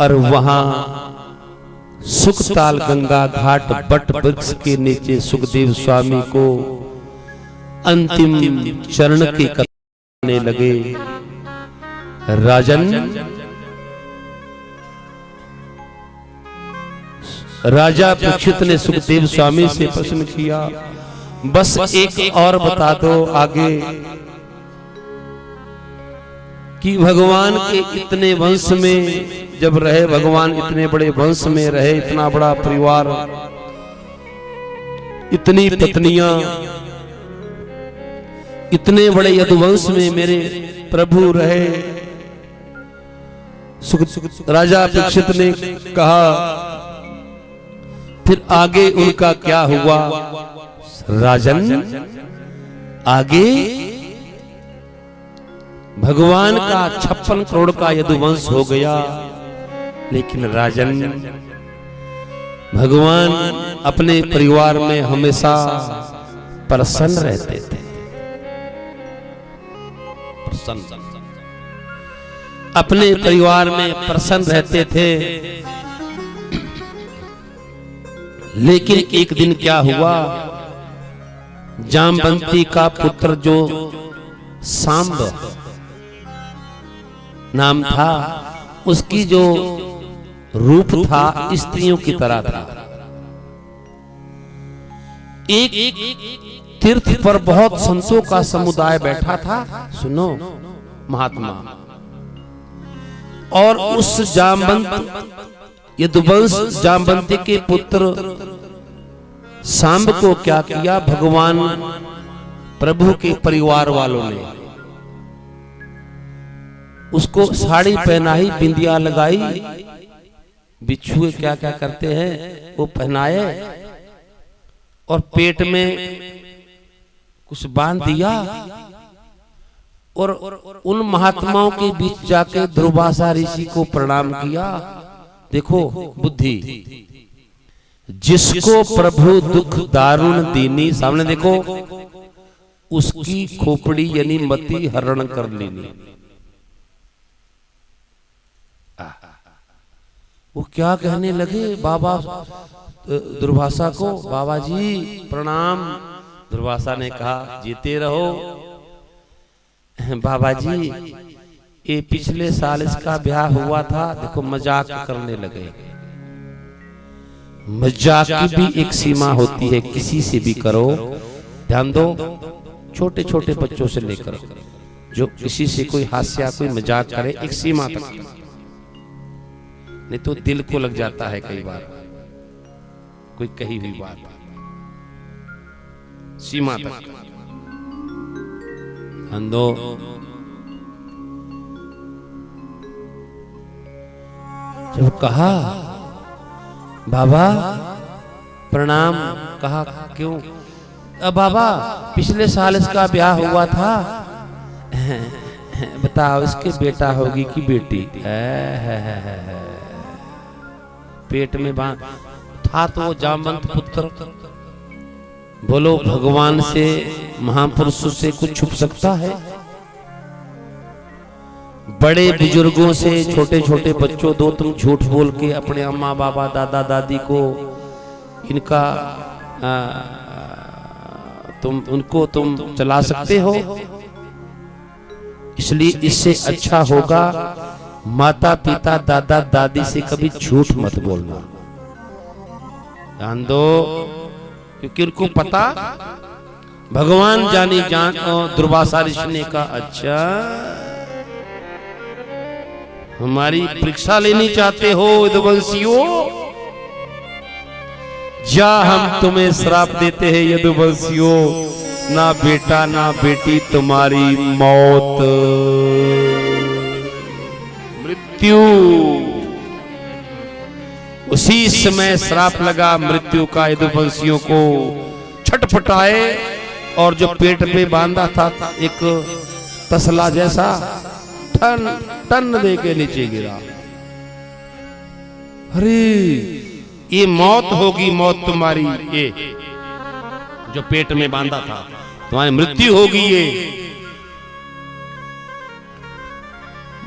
और वहां सुखताल गंगा घाट बट वृक्ष के नीचे सुखदेव स्वामी को अंतिम चरण के करने लगे। राजन, राजा परीक्षित ने सुखदेव स्वामी से प्रश्न किया, बस एक और बता दो आगे, कि भगवान के इतने वंश में जब रहे, भगवान इतने बड़े वंश में रहे, इतना बड़ा परिवार, इतनी पत्नियां, इतने बड़े यदुवंश में मेरे प्रभु रहे। राजा परीक्षित ने कहा, फिर आगे उनका क्या हुआ? राजन, आगे भगवान का 56 करोड़ का यदुवंश हो गया, लेकिन राजन, भगवान अपने परिवार में हमेशा प्रसन्न रहते थे। अपने परिवार में प्रसन्न रहते थे। लेकिन एक दिन क्या हुआ, जामवंती का पुत्र जो सांब नाम था, उसकी जो रूप था स्त्रियों की तरह था। एक तीर्थ पर बहुत संतों का समुदाय बैठा था। सुनो महात्मा, और उस जामवंत यदुवंश जामवंती के पुत्र सांब को क्या किया, भगवान प्रभु के परिवार वालों ने उसको साड़ी पहनाई, बिंदिया लगाई, बिच्छुए क्या क्या करते हैं वो पहनाए, और पेट में कुछ बांध दिया, और उन महात्माओं के बीच जाके दुर्वासा ऋषि को प्रणाम किया। देखो बुद्धि, जिसको प्रभु दुख दारुण दीनी, सामने देखो, उसकी खोपड़ी यानी मति हरण कर लेनी। वो क्या कहने लगे बाबा दुर्वासा को, बाबा जी प्रणाम। दुर्वासा ने कहा जीते रहो बाबा जी, ये पिछले साल इसका ब्याह हुआ था, देखो मजाक करने लगे। मजाक की भी एक सीमा होती है, किसी से भी करो, ध्यान दो, छोटे छोटे बच्चों से लेकर जो किसी से कोई हास्य कोई मजाक करे, एक सीमा तक, नहीं तो दिल को लग जाता है कई बार कोई कही हुई बात, सीमा तक अंधो। जब कहा बाबा प्रणाम, कहा क्यों, अब बाबा पिछले साल इसका ब्याह हुआ था, बताओ इसके बेटा होगी कि बेटी, पेट में बांध था तो वो जामवंत पुत्र। बोलो भगवान से महापुरुषों से कुछ छुप सकता है? बड़े बुजुर्गों से छोटे छोटे बच्चों दो तुम झूठ बोल के अपने अम्मा बाबा दादा दादी को इनका तुम चला सकते हो। इसलिए इससे अच्छा होगा माता पिता दादा दादी से कभी झूठ मत बोलना, ध्यान दो, क्योंकि उनको पता भगवान जानी जान। दुर्वासा ऋषि ने कहा अच्छा हमारी परीक्षा लेनी चाहते हो यदुवंशियों, जा हम तुम्हें श्राप देते हैं यदुवंशियों, ना बेटा ना बेटी तुम्हारी मौत मृत्यु। उसी समय श्राप लगा मृत्यु का यदुवंशियों को, छटपटाए और जो पेट में बांधा था एक तसला जैसा टन टन दे के नीचे गिरा। अरे ये मौत होगी, मौत तुम्हारी, ये जो पेट में बांधा था तुम्हारी मृत्यु होगी। ये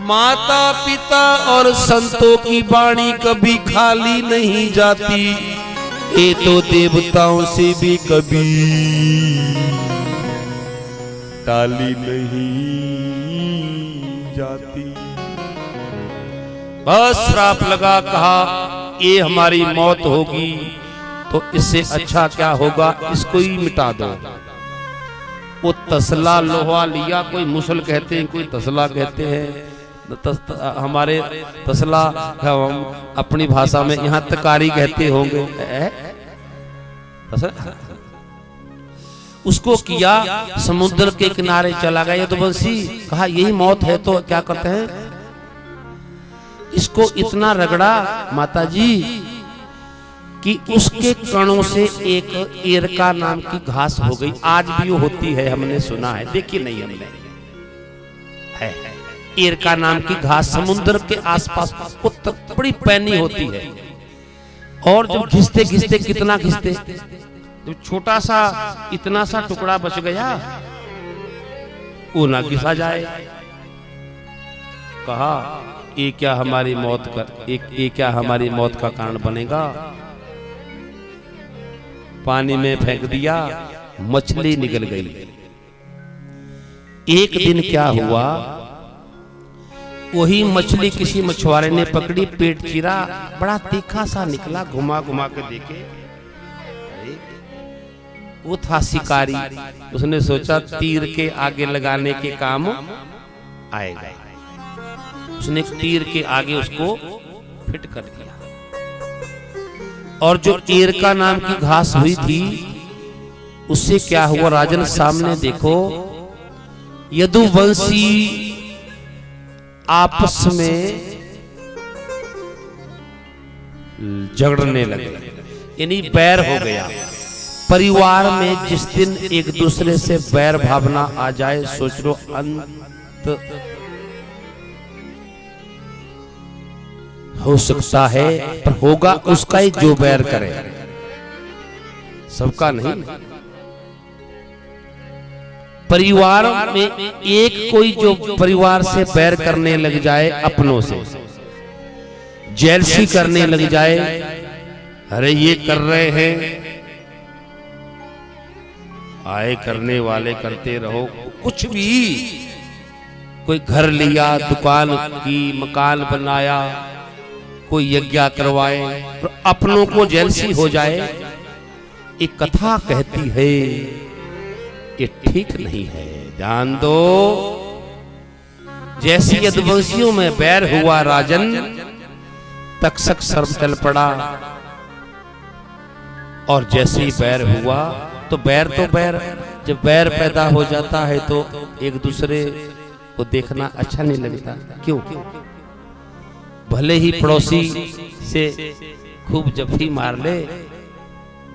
माता पिता और संतों की वाणी कभी खाली नहीं जाती, ये तो देवताओं से भी कभी टाली नहीं जाती। बस श्राप लगा, कहा ये हमारी मौत होगी, तो इससे अच्छा क्या होगा इसको ही मिटा दो। वो तसला लोहा लिया, कोई मुसल कहते हैं कोई तसला कहते हैं, हमारे तसला हम अपनी भाषा में यहाँ तकारी कहते होंगे। उसको किया, समुद्र के किनारे चला गया यदुवंशी, कहा यही मौत है तो क्या करते हैं, इसको इतना रगड़ा माता जी कि उसके कणों से एक एरका नाम की घास हो गई। आज भी वो होती है, हमने सुना है, देखी नहीं हमने, है एरका नाम की घास समुद्र के आसपास बड़ी पैनी होती है, और जब घिसते घिसते कितना घिसते, जब छोटा सा इतना सा टुकड़ा बच गया वो ना घिसा जाए। कहा ये क्या हमारी मौत का ये क्या हमारी मौत का कारण बनेगा। पानी में फेंक दिया, मछली निकल गई। एक दिन क्या हुआ, वही मछली किसी मछुआरे ने पकड़ी, पेट चीरा, बड़ा तीखा सा निकला, घुमा घुमा के देखे, वो था शिकारी, उसने सोचा तीर के आगे लगाने के काम आएगा, उसने तीर के आगे उसको फिट कर दिया। और जो एरका नाम की घास हुई थी उससे क्या हुआ राजन, सामने देखो यदुवंशी आपस में झगड़ने लगे, यानी बैर हो गया। परिवार में जिस दिन एक दूसरे से बैर भावना आ जाए, सोच लो अंत हो सकता है, पर होगा उसका ही जो बैर करे, सबका नहीं। परिवार में एक कोई जो परिवार से बैर करने लग जाए, अपनों से जेलसी करने लग जाए, अरे ये कर रहे हैं, आए करने वाले करते रहो, कुछ भी, कोई घर लिया, दुकान की, मकान बनाया, कोई यज्ञ करवाए, तो अपनों को जेलसी हो जाए। एक कथा कहती है ये ठीक नहीं है, ध्यान दो। जैसे यदुवंशियों में बैर हुआ राजन, तक्षक सर्प चल पड़ा, और जैसे ही बैर हुआ तो बैर, जब बैर पैदा हो जाता है तो एक दूसरे को देखना अच्छा नहीं लगता। क्यों? भले ही पड़ोसी से खूब जफ्फी मार ले,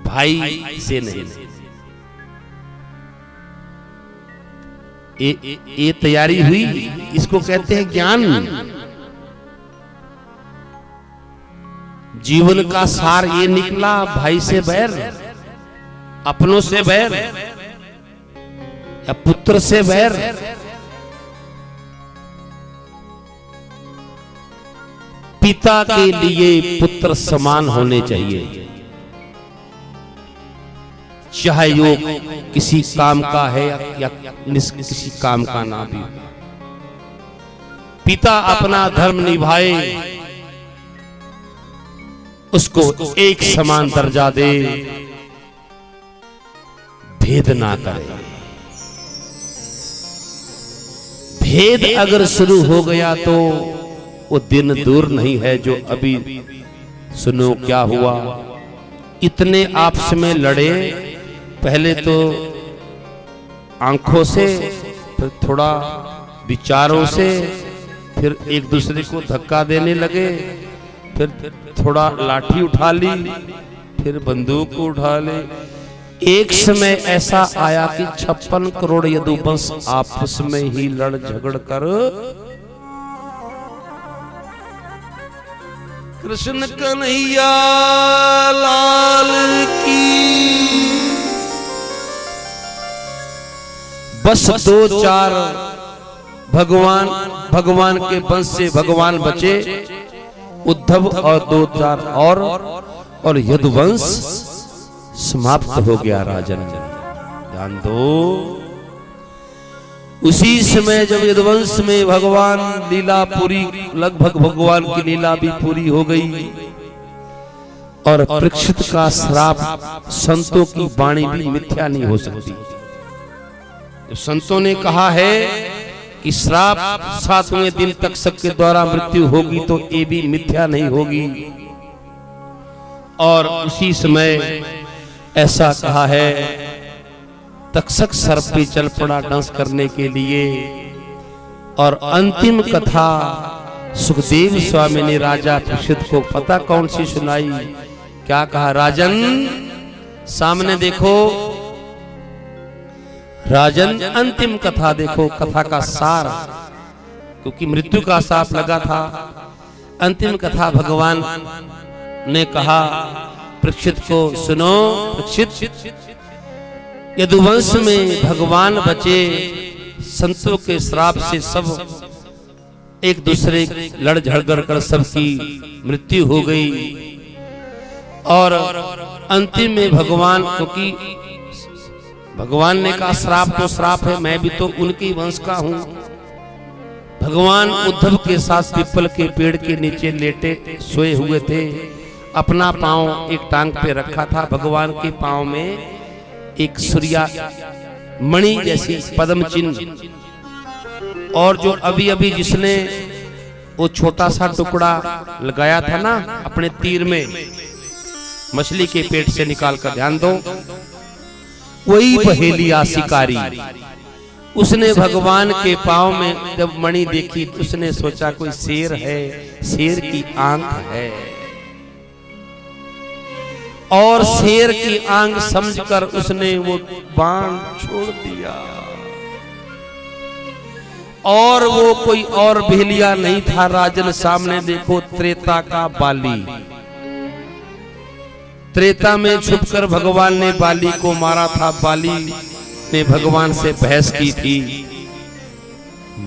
भाई से नहीं। ये तैयारी हुई, इसको कहते हैं ज्ञान। जीवन का सार ये निकला, भाई से बैर, अपनों से बैर, या पुत्र से बैर। पिता के लिए पुत्र समान होने चाहिए, चाहे वो किसी काम का है या किसी काम का ना भी। पिता अपना धर्म निभाए, उसको एक समान दर्जा दे, भेद ना करे। भेद अगर शुरू हो गया तो वो दिन दूर नहीं है जो अभी सुनो क्या हुआ। इतने आपस में लड़े, पहले तो आंखों से, फिर थोड़ा विचारों से, फिर एक दूसरे को धक्का देने लगे, फिर थोड़ा लाठी उठा ली, फिर बंदूक उठा ले। एक समय ऐसा आया कि 56 करोड़ यदुवंश आपस में ही लड़ झगड़ कर कृष्ण कन्हैया लाल की बस 2-4 भगवान के वंश से भगवान बचे, उद्धव और 2-4 और यदुवंश समाप्त हो गया। राजन ध्यान दो, उसी समय जब यदुवंश में भगवान लीला पूरी, लगभग भगवान की लीला भी पूरी हो गई, और परीक्षित का श्राप, संतों की वाणी भी मिथ्या नहीं हो सकती। संतों ने कहा है कि श्राप 7वें दिन तक सबके द्वारा मृत्यु होगी, तो ये भी मिथ्या नहीं होगी। और उसी समय ऐसा कहा है, तक्षक सर्प पे चल पड़ा डांस करने के लिए। और अंतिम कथा सुखदेव स्वामी ने राजा परीक्षित को पता कौन सी सुनाई? क्या कहा? राजन सामने देखो, राजन अंतिम कथा देखो, कथा का सार, क्योंकि मृत्यु का साप लगा था। अंतिम कथा भगवान ने कहा परीक्षित को, सुनो परीक्षित, यदुवंश में भगवान बचे, संतों के श्राप से सब एक दूसरे लड़ झगड़ कर सबकी मृत्यु हो गई। और अंतिम में भगवान, क्योंकि भगवान ने कहा श्राप तो श्राप है, मैं भी तो उनकी वंश का हूं। भगवान उद्धव के साथ पीपल के पेड़ के नीचे लेटे सोए हुए थे, अपना पांव एक टांग पे रखा था, भगवान के पांव में एक सूर्या मणि जैसी पद्म चिन्ह, और जो अभी अभी जिसने वो छोटा सा टुकड़ा लगाया था ना अपने तीर में मछली के पेट से निकालकर, ध्यान दो, वही बहेलिया शिकारी। उसने भगवान के पांव में जब मणि देखी तो उसने सोचा कोई शेर है, शेर की आंख है, और शेर की आंख समझकर उसने वो बाण छोड़ दिया। और वो कोई और भेलिया नहीं था राजन, सामने देखो त्रेता का बाली। त्रेता में छुपकर भगवान ने बाली को मारा था। बाली ने भगवान से बहस की थी,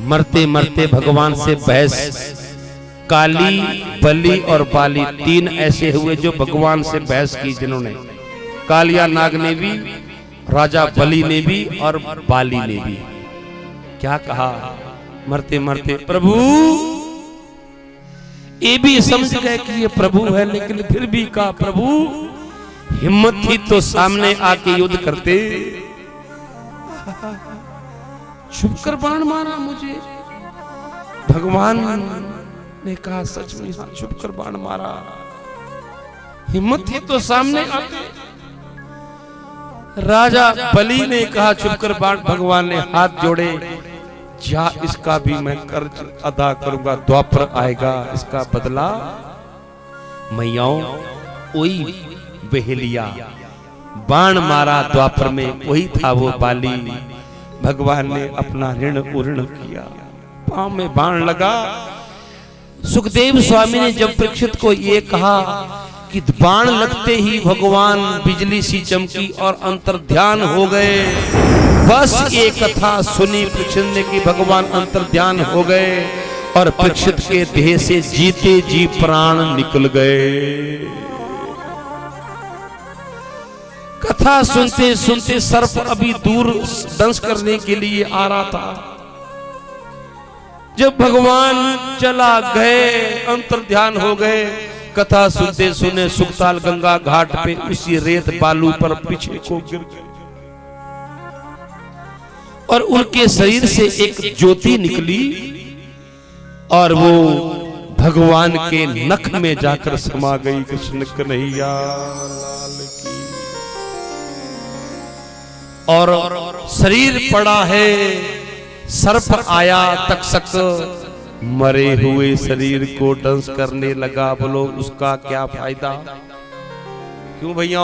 मरते मरते भगवान से बहस। काली, बलि और बाली तीन ऐसे हुए जो भगवान से बहस की, जिन्होंने, कालिया नाग ने भी, राजा बलि ने भी और बाली ने भी। क्या कहा? मरते मरते प्रभु, ये भी समझ गए कि ये प्रभु है, लेकिन फिर भी कहा प्रभु हिम्मत थी तो सामने आके युद्ध करते। छुपकर बाण मारा मुझे। भगवान ने कहा सच में हाँ, छुपकर बाण मारा, हिम्मत थी तो सामने आके। राजा बलि ने कहा छुपकर बाण, भगवान ने हाथ जोड़े, जा इसका भी मैं कर्ज अदा करूंगा, द्वापर आएगा, इसका बदला मैयाओं। वही बहेलिया बाण मारा द्वापर में, वही था वो बाली। भगवान ने अपना ऋण उऋण किया, पांव में बाण लगा। सुखदेव स्वामी ने जब परीक्षित को ये कहा कि बाण लगते ही भगवान बिजली सी चमकी और अंतर्ध्यान हो गए। बस ये कथा सुनी परीक्षित ने कि भगवान अंतर्ध्यान हो गए और परीक्षित के देह से जीते जी प्राण निकल गए। कथा सुनते सुनते सर्प अभी दूर दंश करने के लिए आ रहा था। जब भगवान चला गए, अंतर्ध्यान हो गए, कथा सुनते सुने सुखताल गंगा घाट पे उसी रेत बालू पर पीछे को गिर गए और उनके शरीर से एक ज्योति निकली और वो भगवान के नख में जाकर समा गई। कृष्ण कन्हैया लाल की। और शरीर पड़ा है, सर्प आया तक्षक, मरे हुए शरीर को दंश करने लगा। बोलो उसका क्या फायदा? क्यों भैया?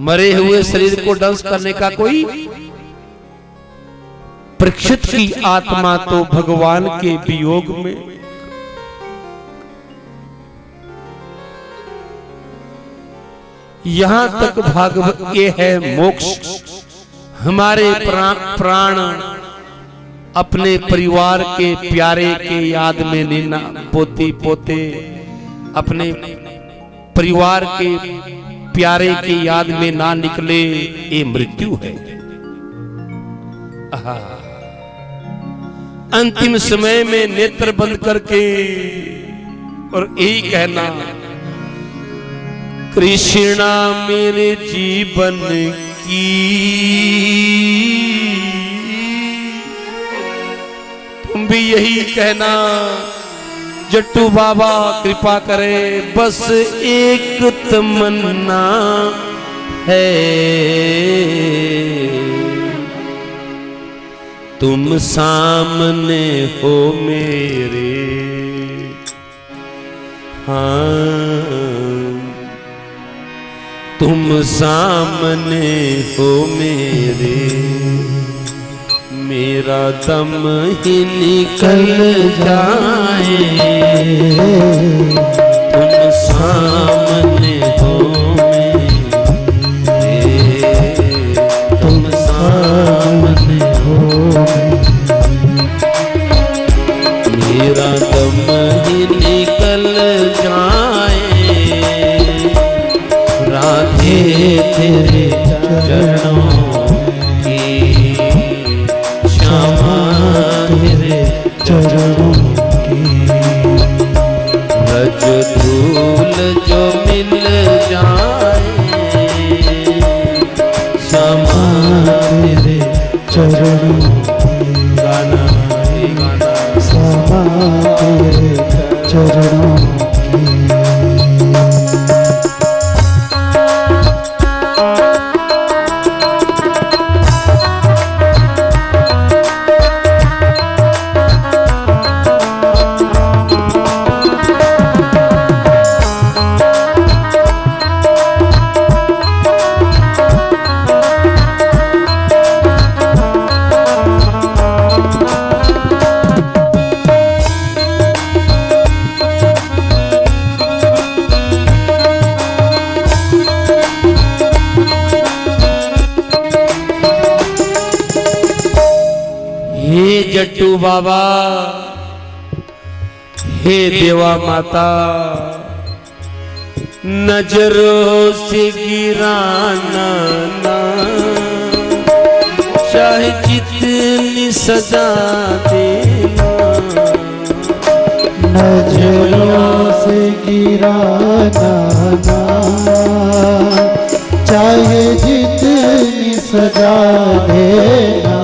मरे हुए शरीर को दंश करने का कोई? परीक्षित की आत्मा तो भगवान के वियोग में। यहां तक भागवत के है मोक्ष। हमारे प्राण अपने परिवार के प्यारे के याद में नीना, पोती पोते अपने परिवार के प्यारे के याद में ना निकले, ये मृत्यु है। अंतिम समय में नेत्र बंद करके और यही कहना, कृष्णा मेरे जीवन की तुम भी यही कहना, जट्टू बाबा कृपा करे, बस एक तमन्ना है, तुम सामने हो मेरे। हाँ तुम सामने हो मेरे, मेरा दम ही निकल जाए, तुम सामने हो मेरे, तुम सामने हो, मेरा दम ही निकल जाए, राधे तेरे चरणों की, क्षमा तेरे चरणों की, रज धूल जो मिल जाए, जट्टू बाबा, हे देवा माता, नजरों से गिराना ना, चाहे जितनी सजा देना, नजरों से गिराना ना, चाहे जितनी सजा देना,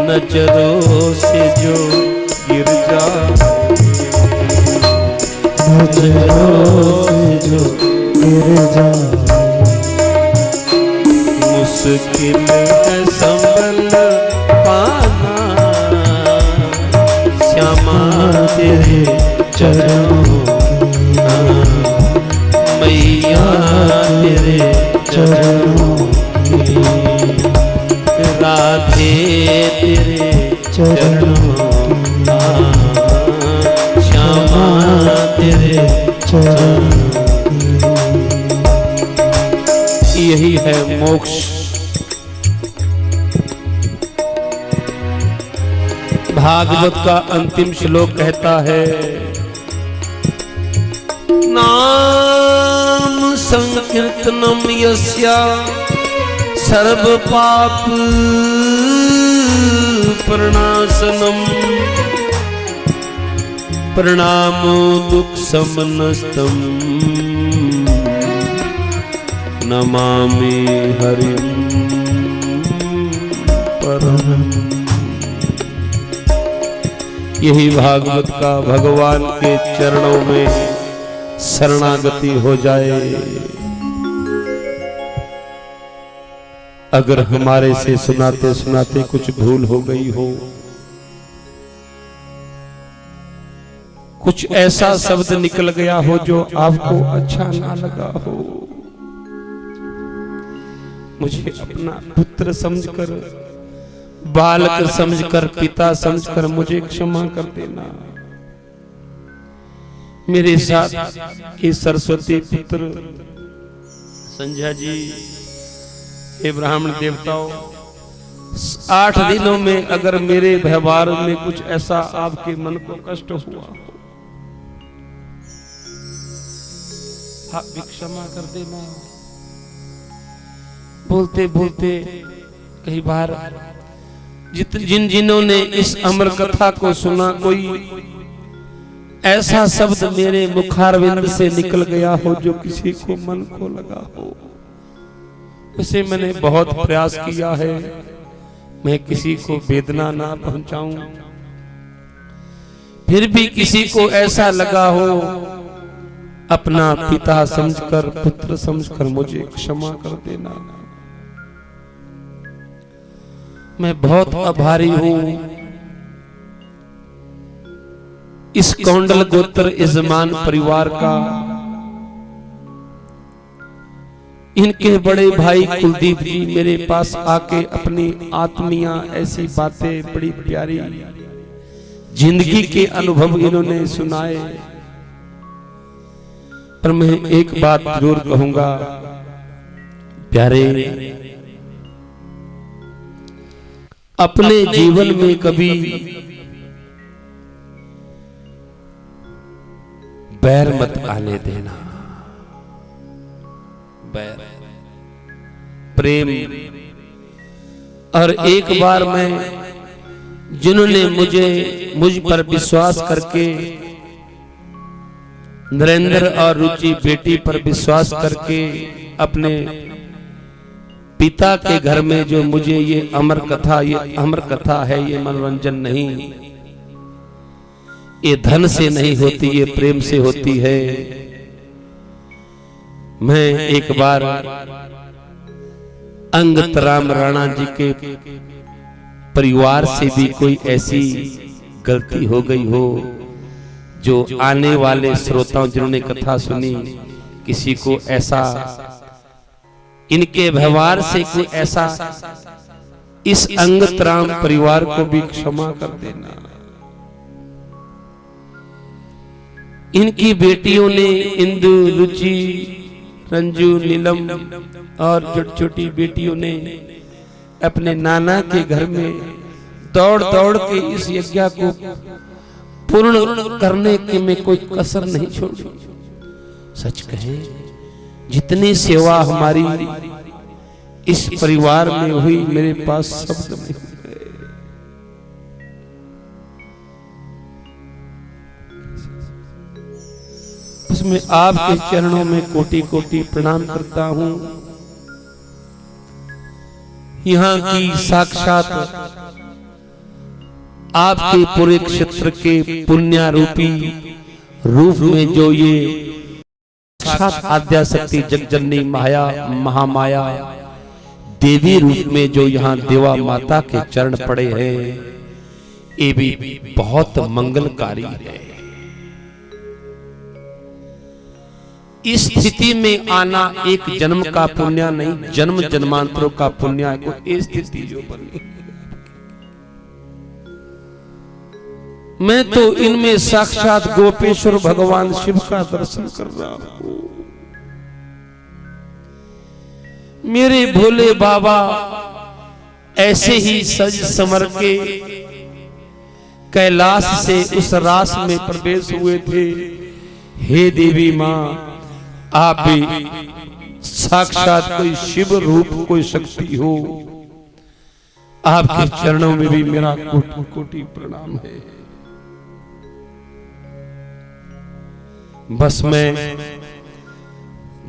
नजरों से जो गिर जाए, नजरों से जो गिर जाए, मुश्किल है संभल पाना, श्यामा तेरे चरणों का, मैया तेरे चरणों की, राधे तेरे चरणों का, श्यामा तेरे चरणों की। यही है मोक्ष। भागवत का अंतिम श्लोक कहता है, नाम संकीर्तनम यस्या सर्व पाप प्रणाशनम, प्रणामो दुख समनस्तम, नमामि हरिं परम। यही भागवत का भगवान के चरणों में शरणागति हो जाए। अगर हमारे से सुनाते सुनाते कुछ भूल हो गई हो, कुछ ऐसा शब्द निकल गया हो जो आपको अच्छा ना लगा हो, मुझे अपना पुत्र समझकर, बालक समझकर, पिता समझकर मुझे क्षमा कर देना। मेरे साथ ये सरस्वती पुत्र संध्या जी, ये ब्राह्मण देवताओं, 8 दिनों में अगर मेरे व्यवहार में कुछ ऐसा आपके मन को कष्ट हुआ हो, आप भी क्षमा कर देना। बोलते बोलते कई बार जिन्होंने इस अमर कथा को सुना, कोई ऐसा शब्द मेरे मुखारविंद से निकल गया हो जो किसी को मन को लगा हो, उसे मैंने बहुत प्रयास किया है मैं किसी को वेदना ना पहुंचाऊं। फिर भी किसी को ऐसा लगा हो, अपना पिता समझकर, पुत्र समझकर मुझे क्षमा कर देना। मैं बहुत आभारी हूं इस कौंडल गोत्र यजमान परिवार का। इनके बड़े भाई कुलदीप जी मेरे पास आके अपनी आत्मीय ऐसी बातें, बड़ी प्यारी जिंदगी के अनुभव इन्होंने सुनाए। पर मैं एक बात जरूर कहूंगा, प्यारे, अपने जीवन में कभी बैर मत आने देना। बैर, प्रेम। और एक बार मैं, जिन्होंने मुझ पर विश्वास करके, नरेंद्र और रुचि बेटी पर विश्वास करके, अपने पिता के घर में जो मुझे ये अमर कथा है, ये मनोरंजन नहीं, ये धन से नहीं होती, ये प्रेम से होती है। मैं एक बार अंगतराम राणा जी के परिवार से भी कोई ऐसी गलती हो गई हो जो आने वाले श्रोताओं जिन्होंने कथा सुनी, किसी को ऐसा, इनके व्यवहार से कोई ऐसा, इस अंगतराम परिवार को भी क्षमा कर देना। इनकी बेटियों ने, इंदु, रुचि, रंजू, नीलम और छोटी छोटी बेटियों ने अपने नाना के घर में दौड़ दौड़ के इस यज्ञ को पूर्ण करने के में कोई कसर नहीं छोड़ी। सच कहें, जितनी सेवा हमारी इस परिवार में हुई, मेरे पास शब्द नहीं है। उसमें आपके चरणों में कोटि कोटि प्रणाम करता हूं। यहाँ की साक्षात आपके पूरे क्षेत्र के पुण्यारूपी रूप में जो ये साक्षात आद्या शक्ति जगजननी माया महामाया देवी रूप में जो यहाँ देवा माता के चरण पड़े हैं, ये भी बहुत मंगलकारी है। इस स्थिति में आना एक जन्म का पुण्य नहीं, जन्म जन्मांतरों का पुण्य है। कोई स्थिति जो बनी, मैं तो इनमें साक्षात गोपेश्वर भगवान शिव का दर्शन कर रहा हूं। मेरे भोले बाबा ऐसे ही सज समर के कैलाश से उस रास में प्रवेश हुए थे। हे देवी मां, आप भी साक्षात कोई शिव रूप, कोई शक्ति हो। आपके चरणों में भी मेरा कोटि कोटि प्रणाम है। बस मैं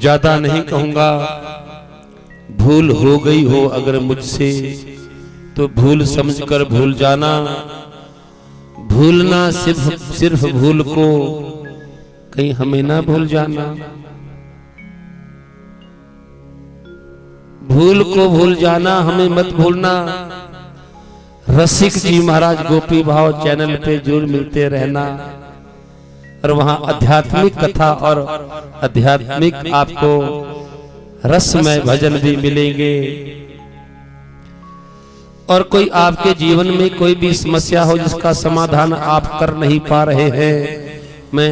ज्यादा नहीं कहूंगा। भूल हो गई हो अगर मुझसे, तो भूल समझकर भूल जाना। भूलना सिर्फ भूल को, कहीं हमें ना भूल जाना। भूल को भूल जाना, हमें मत भूलना। रसिक जी महाराज गोपी भाव चैनल पे जरूर मिलते रहना, और वहां आध्यात्मिक कथा और आध्यात्मिक आपको रसमय भजन भी मिलेंगे। और कोई आपके जीवन में कोई भी समस्या हो जिसका समाधान आप कर नहीं पा रहे हैं, मैं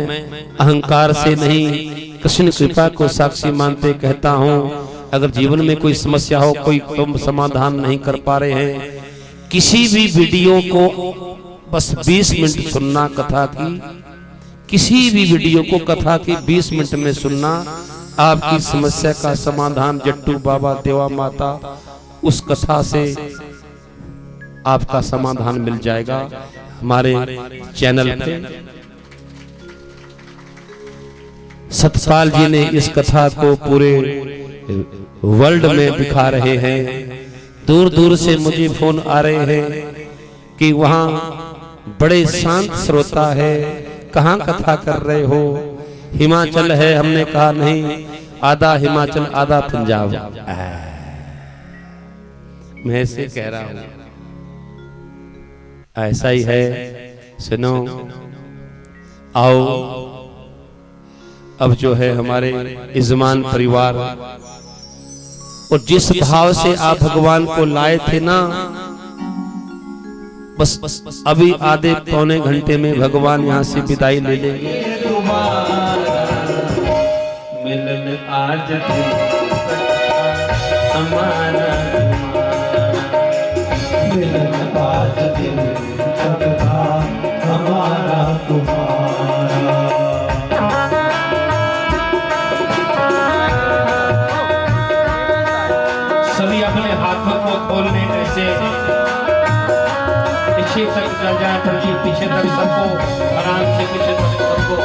अहंकार से नहीं, कृष्ण कृपा को साक्षी मानते कहता हूं, अगर जीवन में कोई समस्या हो, कोई तुम समाधान नहीं कर पा रहे हैं, किसी भी वीडियो को बस 20 मिनट सुनना कथा की, किसी भी वीडियो को कथा की 20 मिनट में सुनना, आपकी समस्या का समाधान जट्टू बाबा देवा माता उस कथा से आपका समाधान मिल जाएगा। हमारे चैनल पे सतपाल जी ने इस कथा को पूरे वर्ल्ड में दिखा रहे हैं। दूर दूर से मुझे फोन आ रहे हैं कि वहां बड़े शांत श्रोता है, कहां कथा कर रहे हो? हिमाचल है। हमने कहा नहीं, आधा हिमाचल आधा पंजाब। मैं ऐसे कह रहा हूं, ऐसा ही है। सुनो, आओ अब जो है हमारे इजमान परिवार, और जिस भाव से आप भगवान को लाए थे ना, बस अभी आधे पौने घंटे में भगवान यहाँ से विदाई ले लेंगे। मिलन आज हमारा, मिलन आज दिन सबका हमारा तुम्हारा। सभी अपने हाथों को खोलने कैसे पीछे तक जाए, पीछे तक सबको आराम से, पीछे तक सबको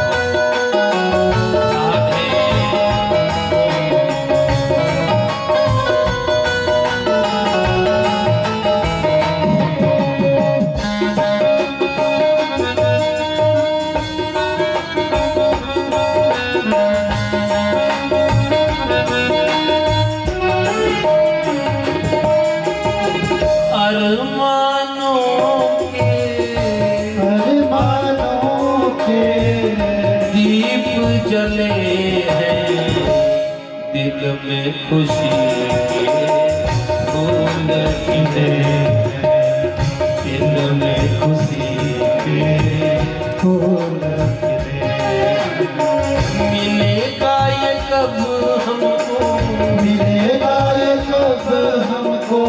में खुशी के फूल खिले, दिल में खुशी के फूल खिले। मिलेगा ये कब हमको, मिलेगा ये कब हमको,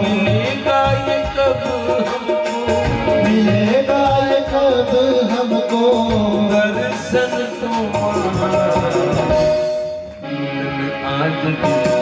मिलेगा ये कब हमको, अब हमको दर्शन तुम्हारा आज भी